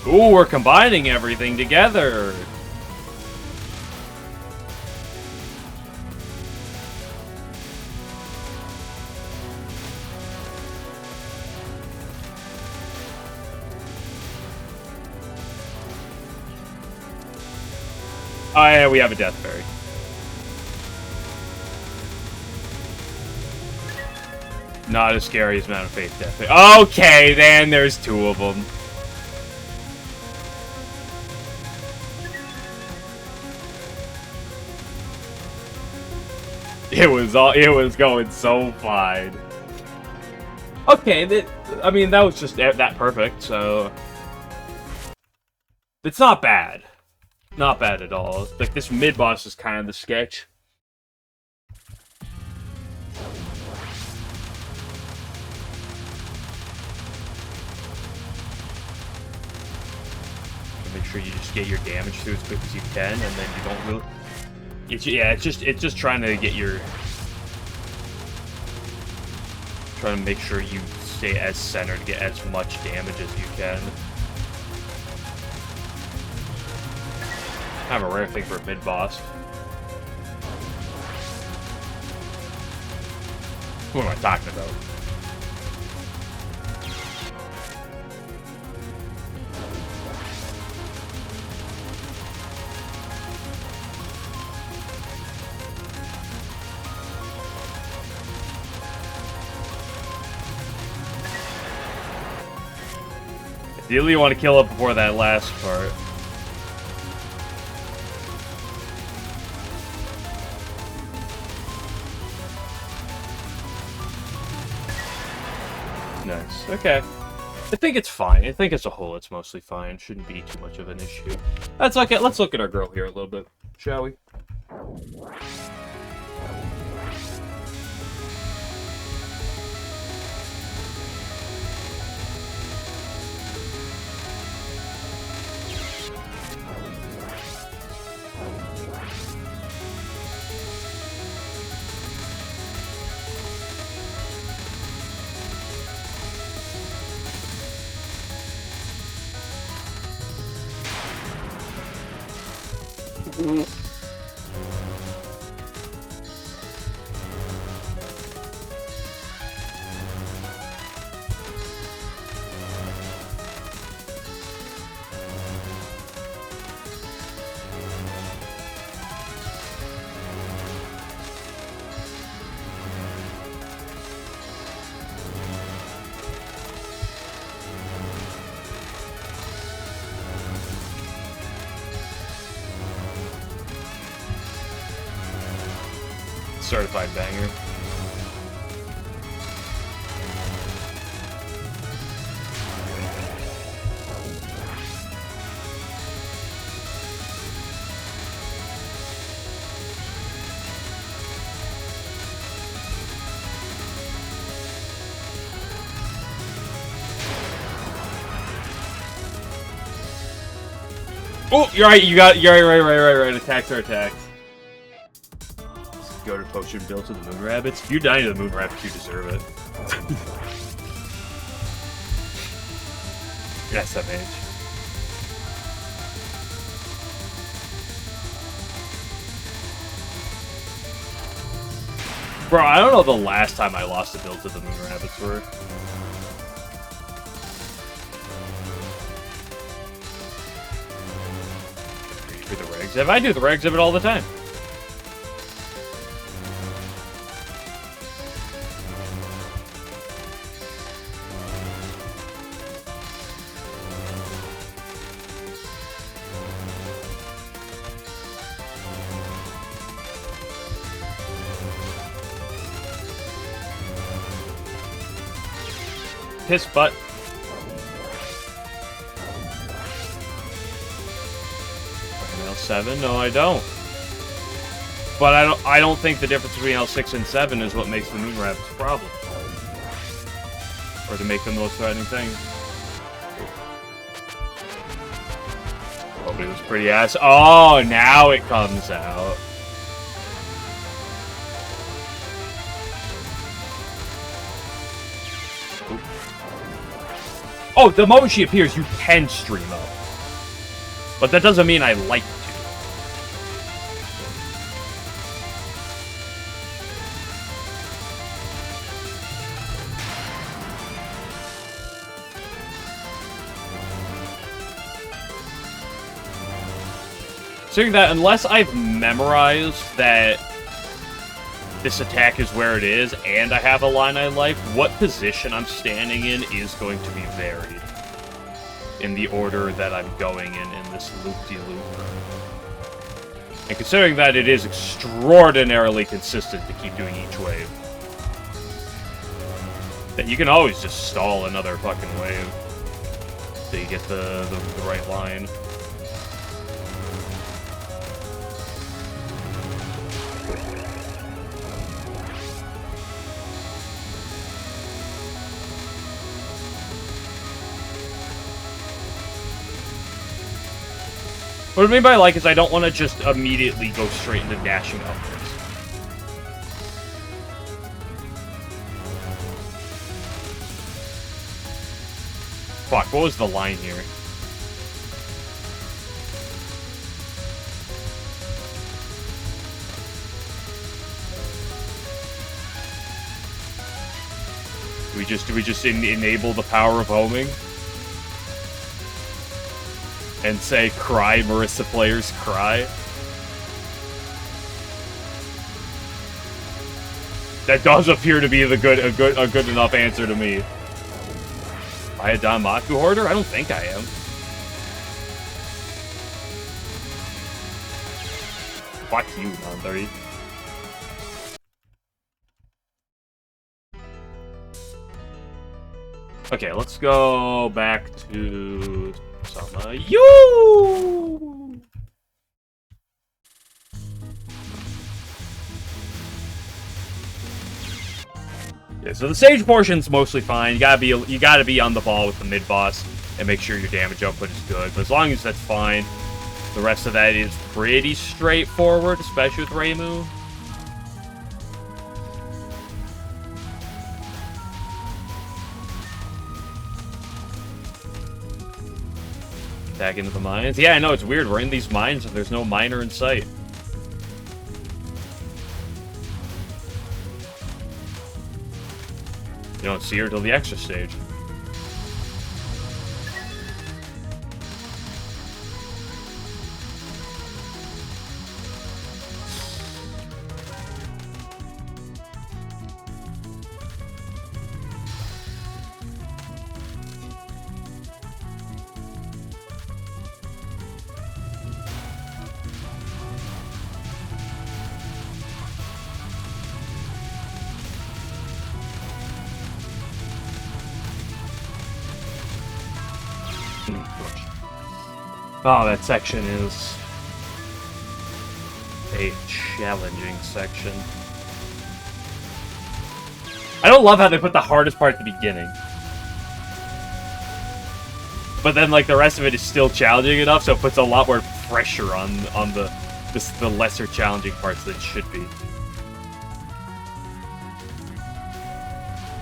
Ooh, we're combining everything together. Oh yeah, we have a Death Fairy. Not as scary as Mountain of Faith Death Fairy. Okay, then there's two of them. It was going so fine. Okay, I mean, that was just that perfect, so... It's not bad. Not bad at all. Like, this mid-boss is kind of the sketch. Make sure you just get your damage through as quick as you can, and then you don't really... It's just trying to get your... Trying to make sure you stay as centered to get as much damage as you can. Kind of a rare thing for a mid-boss. What am I talking about? Ideally, you want to kill it before that last part. Nice. Okay. I think it's fine. I think as a whole, it's mostly fine. Shouldn't be too much of an issue. Let's look at our girl here a little bit, shall we? Certified banger. Oh, you're right. You're right. Attacks are attacks. Let's go to potion build to the moon rabbits. If you die to the moon rabbits, you deserve it. SMH. Bro, I don't know the last time I lost a build to the moon rabbits were. For the reg exhibit? I do the reg exhibit all the time. Piss butt. L7? No, I don't. But I don't think the difference between L6 and 7 is what makes the moon rabbits a problem. Or to make them the most threatening thing. Oh, but it was pretty ass. Oh, now it comes out. Oh, the moment she appears, you can stream up. But that doesn't mean I like to. Considering that, unless I've memorized that this attack is where it is, and I have a line I like, what position I'm standing in is going to be varied in the order that I'm going in this loop-de-loop. And considering that it is extraordinarily consistent to keep doing each wave, that you can always just stall another fucking wave so you get the right line. What I mean by like is I don't want to just immediately go straight into dashing upwards. Fuck, what was the line here? Do we just enable the power of homing? And say, cry, Marissa players, cry. That does appear to be a good enough answer to me. Am I a Danmaku hoarder? I don't think I am. Fuck you, non-30. Okay, let's go back to you. Yeah, so the stage portion's mostly fine. You gotta be on the ball with the mid boss and make sure your damage output is good. But as long as that's fine, the rest of that is pretty straightforward, especially with Reimu. Back into the mines. Yeah, I know, it's weird. We're in these mines and there's no miner in sight. You don't see her till the extra stage. Oh, that section is a challenging section. I don't love how they put the hardest part at the beginning. But then, like, the rest of it is still challenging enough, so it puts a lot more pressure on the lesser challenging parts than it should be.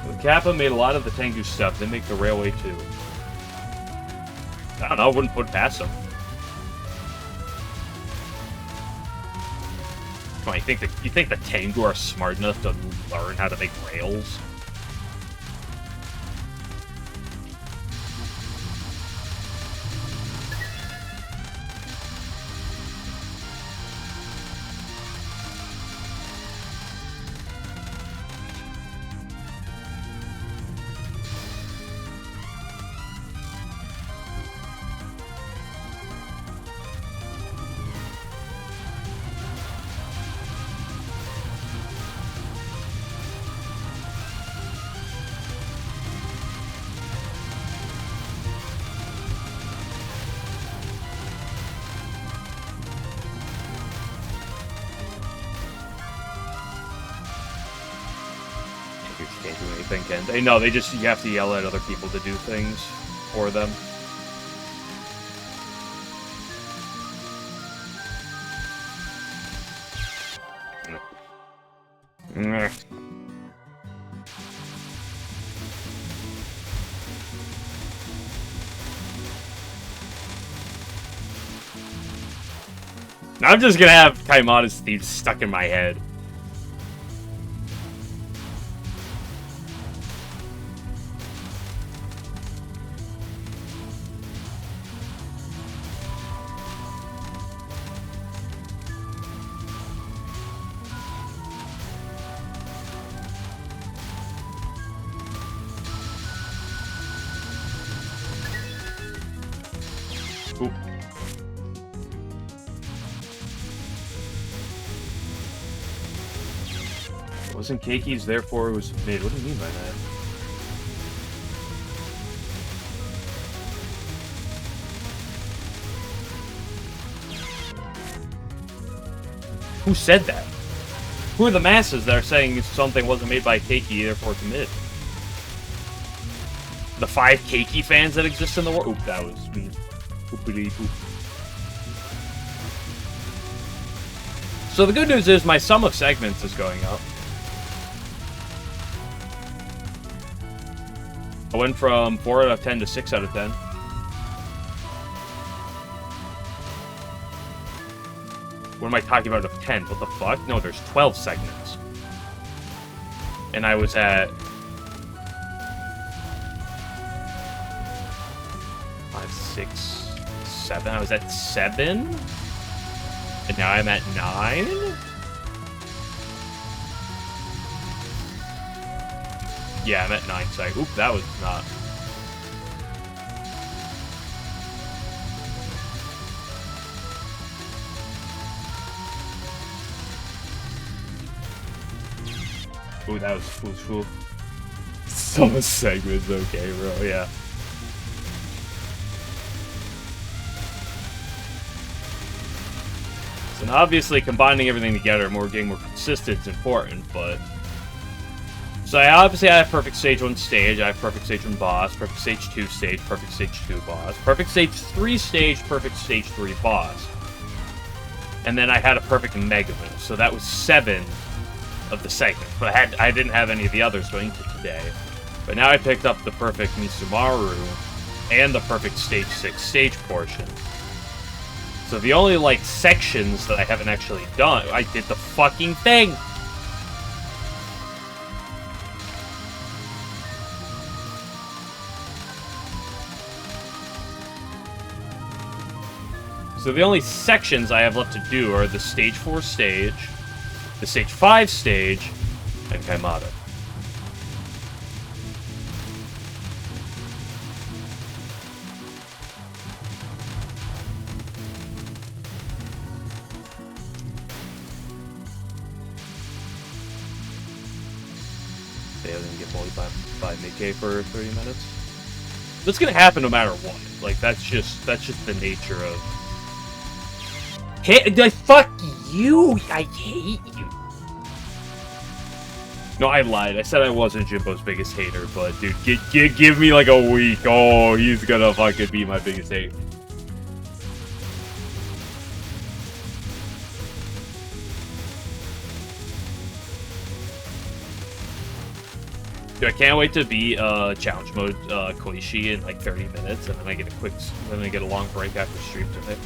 When Kappa made a lot of the Tengu stuff, they make the railway too. I don't know, I wouldn't put it past them. Come on, you think the Tengu are smart enough to learn how to make rails? Can't do anything, can they? No, you have to yell at other people to do things for them. I'm just gonna have Kaimana's theme stuck in my head. Ooh. Wasn't Keiki's, therefore it was mid. What do you mean by that? Who said that? Who are the masses that are saying something wasn't made by Keiki, therefore it's mid? The 5 Keiki fans that exist in the world? Oop, that was me. So the good news is my sum of segments is going up. I went from 4 out of 10 to 6 out of 10. What am I talking about of 10? What the fuck? No, there's 12 segments. And I was at 5, 6, 7. I was at 7. And now I'm at 9? Yeah, I'm at 9 seconds. Oop, that was not. Ooh, that was cool. Some segments, okay, bro, yeah. And obviously, combining everything together, getting more consistent is important, but... So I obviously have perfect stage 1 stage, I have perfect stage 1 boss, perfect stage 2 stage, perfect stage 2 boss, perfect stage 3 stage, perfect stage 3 boss. And then I had a perfect Mega Move, so that was 7 of the segments. But I didn't have any of the others going to today. But now I picked up the perfect Misumaru and the perfect stage 6 stage portion. So the only, like, sections that I haven't actually done, I did the fucking thing! So the only sections I have left to do are the stage 4 stage, the stage 5 stage, and Kaimata. They didn't get bullied by Mickey for 30 minutes. That's gonna happen no matter what. Like that's just the nature of. Hey, fuck you! I hate you. No, I lied. I said I wasn't Jimbo's biggest hater, but dude, give me like a week. Oh, he's gonna fucking be my biggest hate. Dude, I can't wait to be challenge mode Koishi in like 30 minutes, and then I get a long break after stream tonight.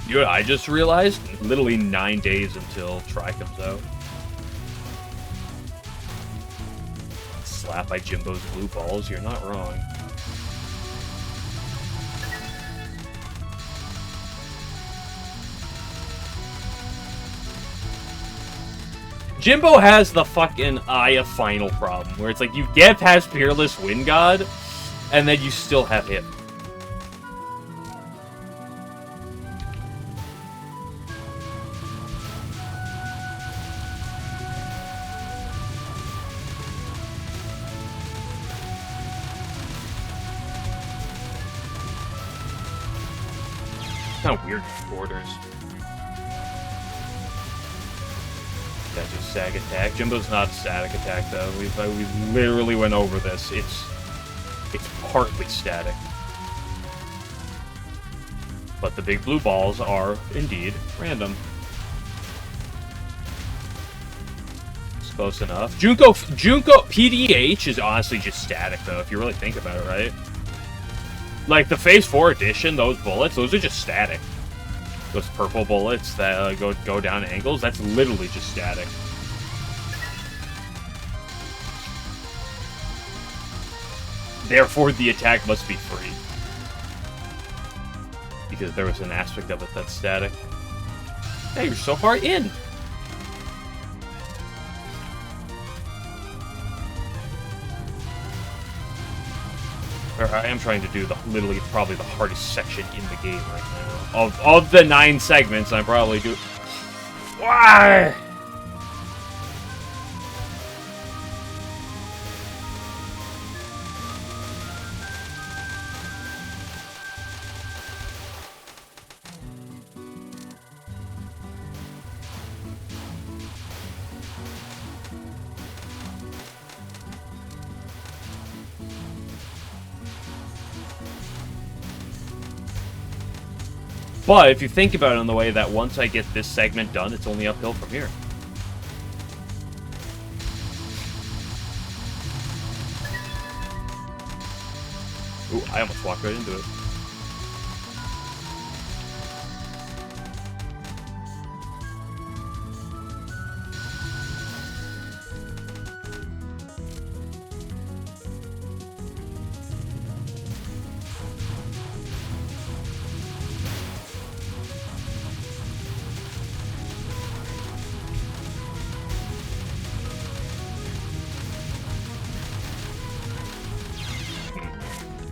You know what I just realized? Literally 9 days until Tri comes out. Slap by Jimbo's blue balls, you're not wrong. Jimbo has the fucking Eye of Final problem, where it's like you get past Peerless Wind God, and then you still have him. Kind of weird orders. That's just sag attack. Jimbo's not static attack though. We literally went over this. It's partly static. But the big blue balls are indeed random. It's close enough. Junko PDH is honestly just static though, if you really think about it, right? Like, the Phase 4 edition, those bullets, those are just static. Those purple bullets that go down angles, that's literally just static. Therefore, the attack must be free. Because there was an aspect of it that's static. Hey, you're so far in! I am trying to do literally probably the hardest section in the game right now. Of the 9 segments, I'm probably doing. Why? But if you think about it in the way that once I get this segment done, it's only uphill from here. Ooh, I almost walked right into it.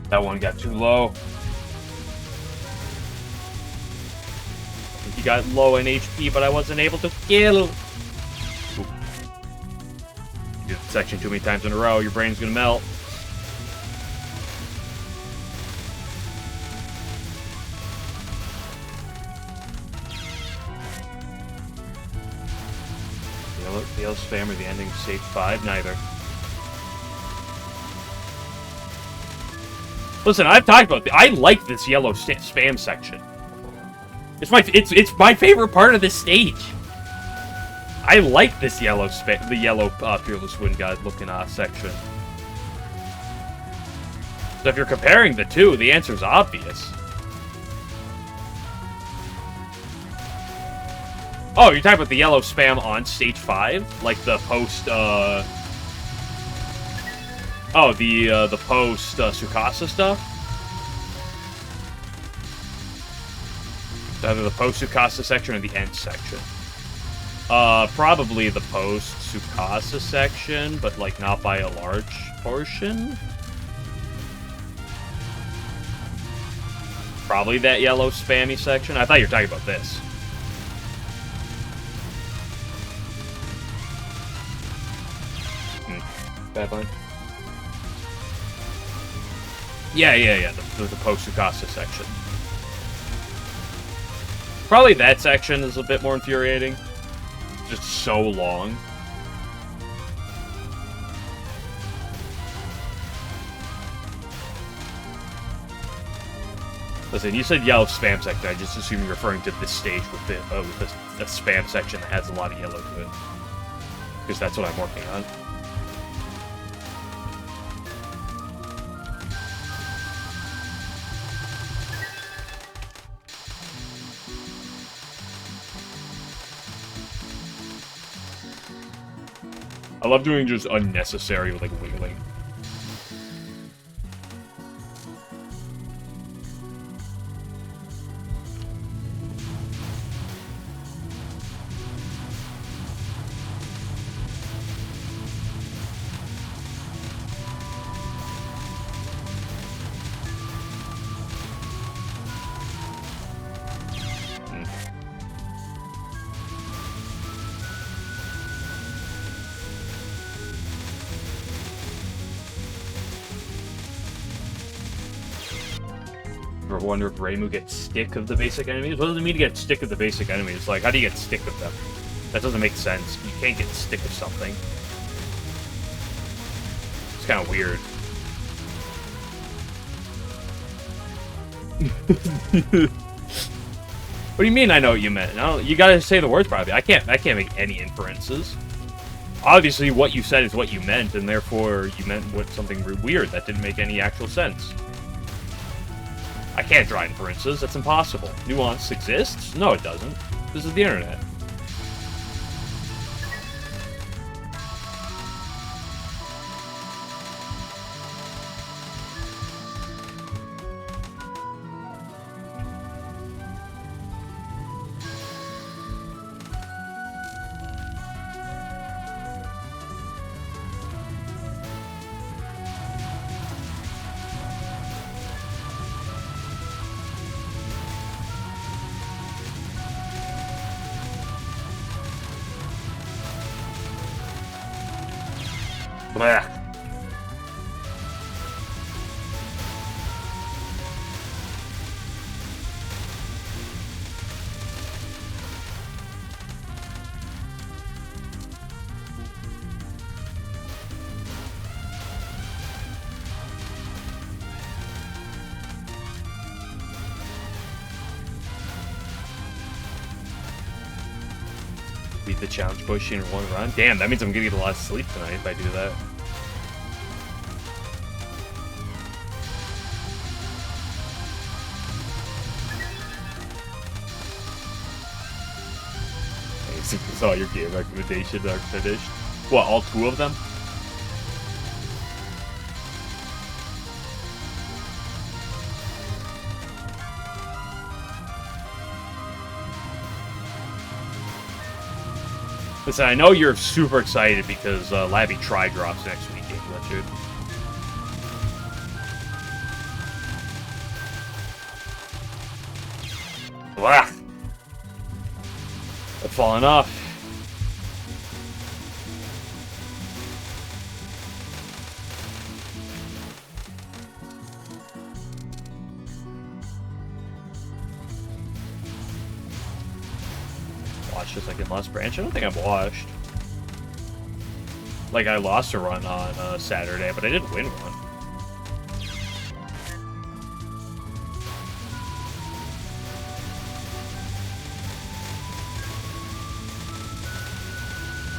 That one got too low. I think he got low in HP, but I wasn't able to kill. Ooh. You do the section too many times in a row, your brain's gonna melt. The yellow spam or the ending of stage 5? Neither. Listen, I've talked about I like this yellow spam section. It's my favorite part of this stage. I like this yellow Fearless Wind God looking section. So if you're comparing the two, the answer's obvious. Oh, you're talking about the yellow spam on stage 5, like the post. Oh, the post Tsukasa stuff? Either the post Tsukasa section or the end section. Probably the post Tsukasa section, but like not by a large portion. Probably that yellow spammy section. I thought you were talking about this. Bad line. Yeah, the post Tsukasa section. Probably that section is a bit more infuriating. Just so long. Listen, you said yellow spam section. I just assume you're referring to this stage with the spam section that has a lot of yellow to it. Because that's what I'm working on. I love doing just unnecessary, like, wiggling. Ever wonder if Reimu gets stick of the basic enemies? What does it mean to get stick of the basic enemies? Like, how do you get stick of them? That doesn't make sense. You can't get stick of something. It's kind of weird. What do you mean I know what you meant? No, you gotta say the words probably. I can't make any inferences. Obviously, what you said is what you meant, and therefore you meant something weird that didn't make any actual sense. I can't draw inferences. That's impossible. Nuance exists? No, it doesn't. This is the internet. Blah. Beat the challenge push in one run. Damn, that means I'm gonna get a lot of sleep tonight if I do that. I saw your game recommendations are finished. What, all 2 of them? Listen, I know you're super excited because Labby Try drops next week. That shit. Blah. I've fallen off. Watch the second Lost Branch. I don't think I've watched. Like, I lost a run on Saturday, but I did win one.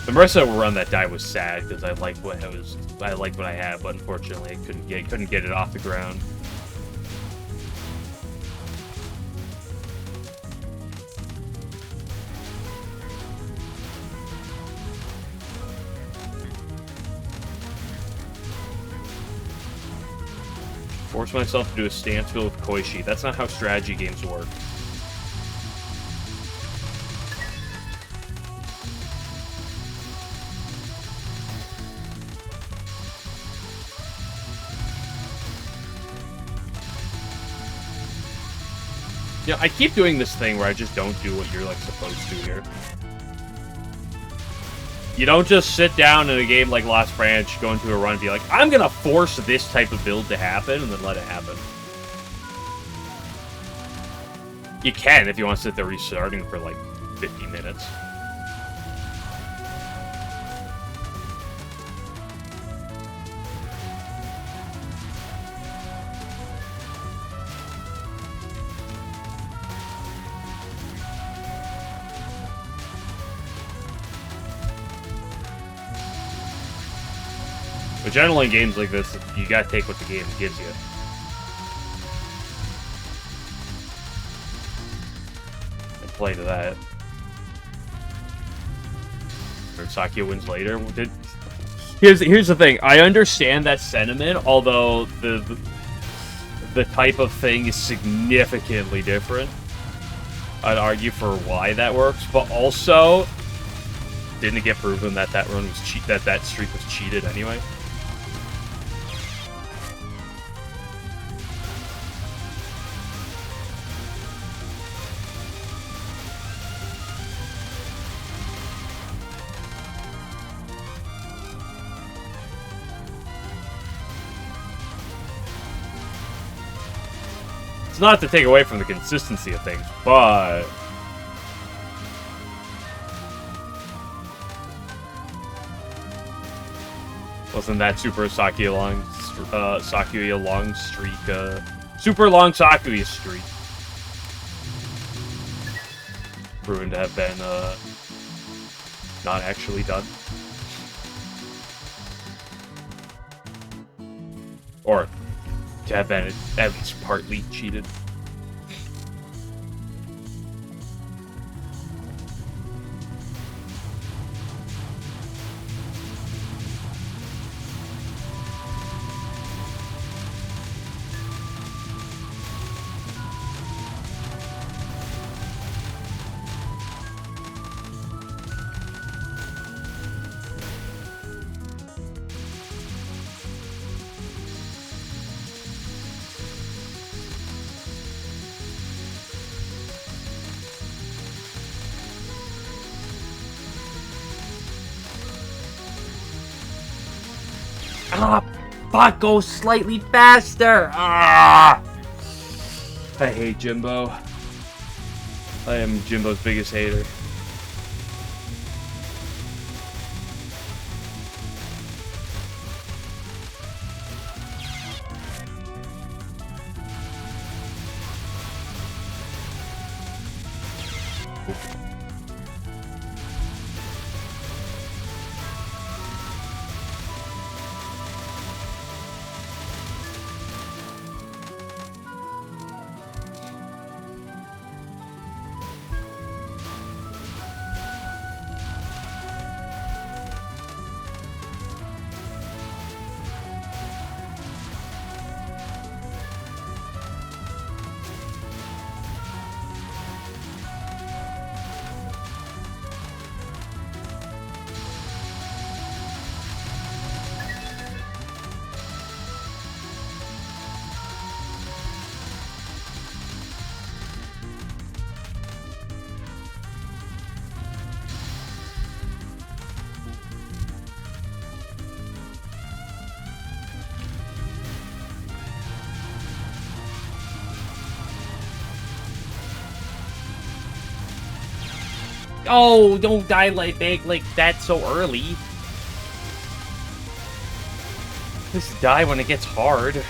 The Marissa run that died was sad because I liked what I had, but unfortunately I couldn't get it off the ground. Force myself to do a stance build with Koishi. That's not how strategy games work. Yeah, I keep doing this thing where I just don't do what you're, like, supposed to here. You don't just sit down in a game like Lost Branch, go into a run, and be like, I'm gonna force this type of build to happen, and then let it happen. You can if you want to sit there restarting for like 50 minutes. But generally in games like this, you gotta take what the game gives you. And play to that. Or Sakio wins later. Here's the thing. I understand that sentiment, although the type of thing is significantly different. I'd argue for why that works, but also, didn't it get proven that that run was that streak was cheated anyway? It's not to take away from the consistency of things, but wasn't that super Sakuya long streak, super long Sakuya streak proven to have been not actually done, or to have been at least partly cheated. Ah, fuck, go slightly faster! Ah! I hate Jimbo. I am Jimbo's biggest hater. Oh, don't die like that so early. Just die when it gets hard.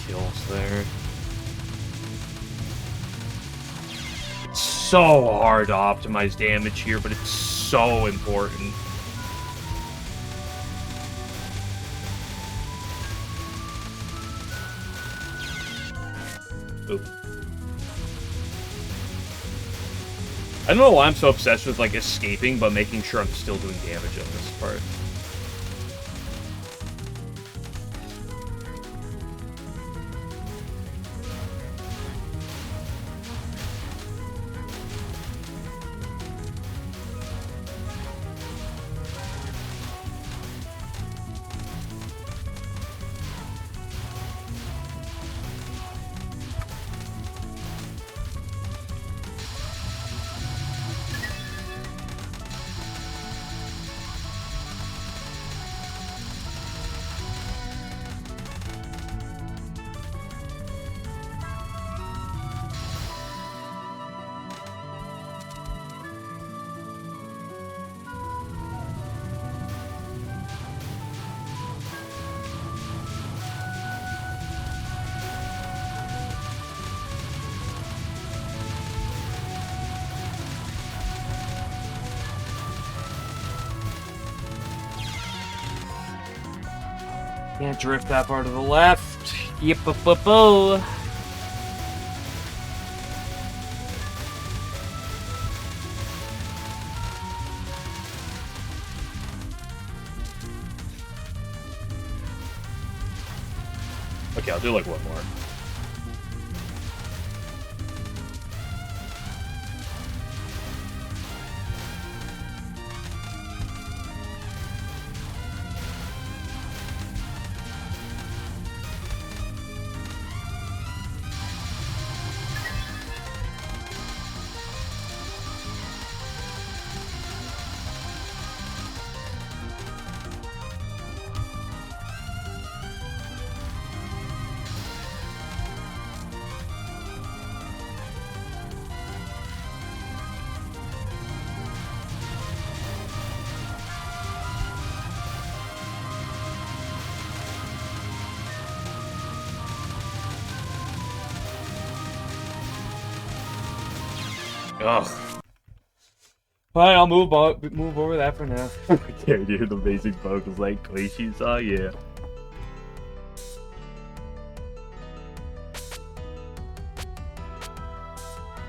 Kills there. It's so hard to optimize damage here, but it's so important. Oop. I don't know why I'm so obsessed with, like, escaping, but making sure I'm still doing damage on this part. Can't drift that far to the left. Yip-a-bo-bo. Okay, I'll do like one more. Ugh. Fine, I'll move over that for now. Yeah, dude, the basic vocals like Clichy saw, yeah.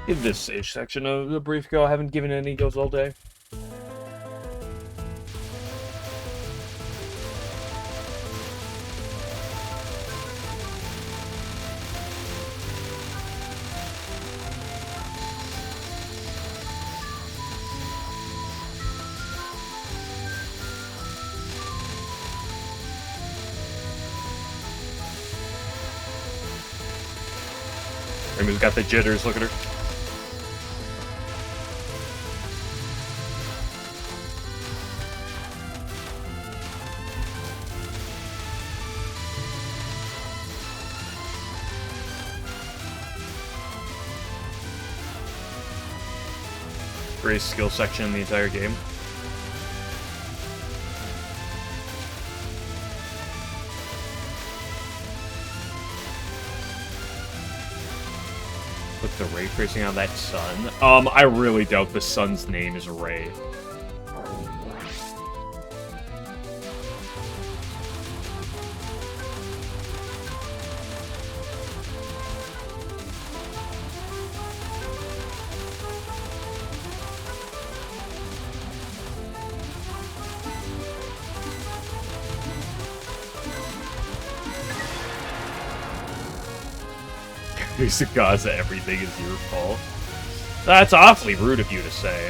Give this stage section a brief go. I haven't given any goes all day. Amy's got the jitters, look at her. Greatest skill section in the entire game. With the ray tracing on that sun. I really doubt the sun's name is Ray. Gaza, everything is your fault. That's awfully rude of you to say.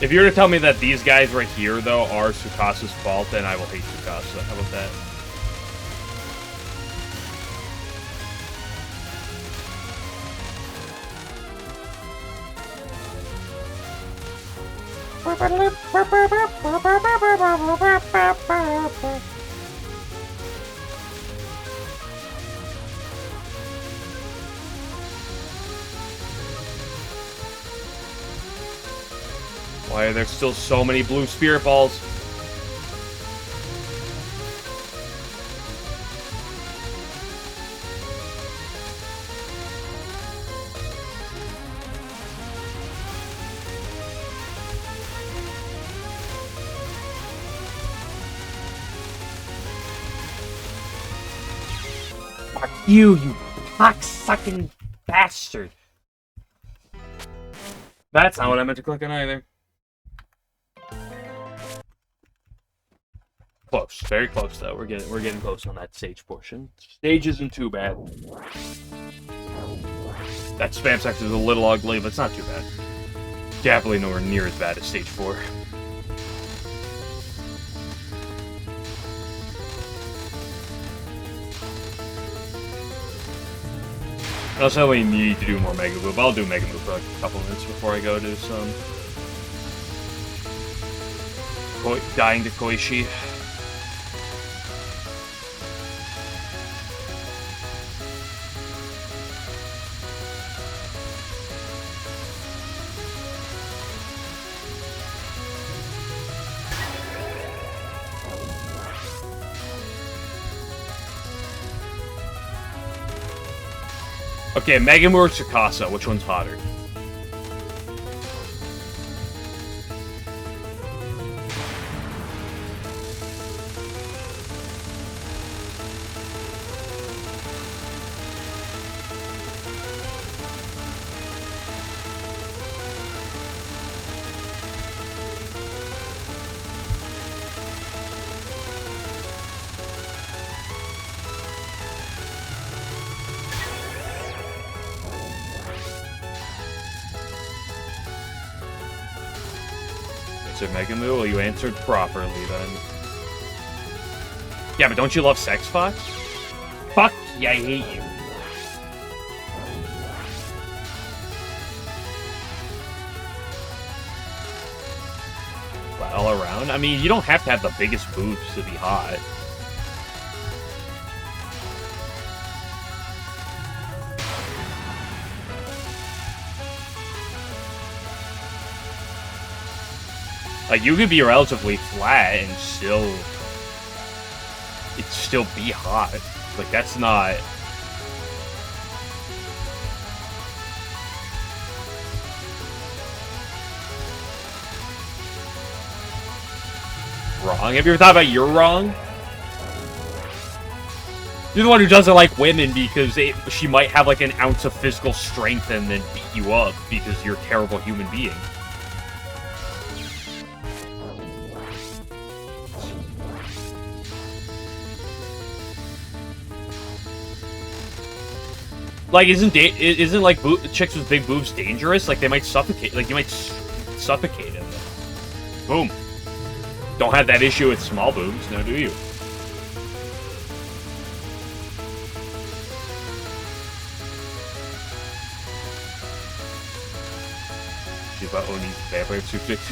If you were to tell me that these guys right here, though, are Tsukasa's fault, then I will hate Tsukasa. How about that? Why are there still so many blue spirit balls? You cock-sucking bastard. That's not what I meant to click on either. Close, very close though. We're getting close on that stage portion. Stage isn't too bad. That spam section is a little ugly, but it's not too bad. Definitely nowhere near as bad as stage 4. I also really need to do more Mega Move. I'll do Mega Move for like a couple minutes before I go do some dying to Koishi. Okay, Mega Move or Tsukasa, which one's hotter? Answer Mega Move? Well, you answered properly then. Yeah, but don't you love Sex Fox? Fuck yeah, I hate you. Well, all around? I mean, you don't have to have the biggest boobs to be hot. Like, you could be relatively flat and it'd still be hot. Like, that's not... wrong? Have you ever thought about you're wrong? You're the one who doesn't like women because she might have, like, an ounce of physical strength and then beat you up because you're a terrible human being. Like, isn't like chicks with big boobs dangerous? Like, they might suffocate. Like, you might suffocate them. Boom. Don't have that issue with small boobs, now do you?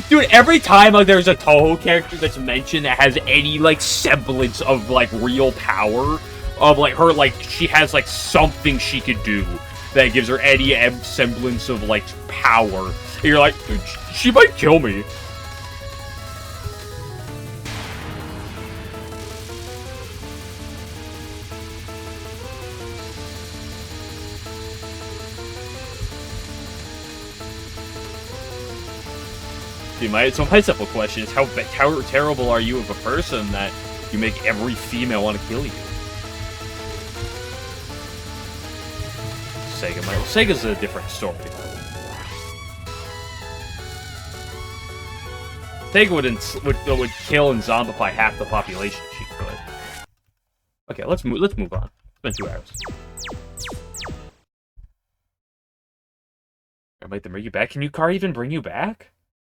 Dude, every time like there's a Touhou character that's mentioned that has any like semblance of like real power. Of, like, her, like, she has, like, something she could do that gives her any semblance of, like, power. And you're like, dude, she might kill me. See, so my simple question is, how terrible are you of a person that you make every female want to kill you? Sega's a different story. Sega would kill and zombify half the population if she could. Okay, let's move on. It's been 2 hours. I might then bring you back. Can Yukari even bring you back?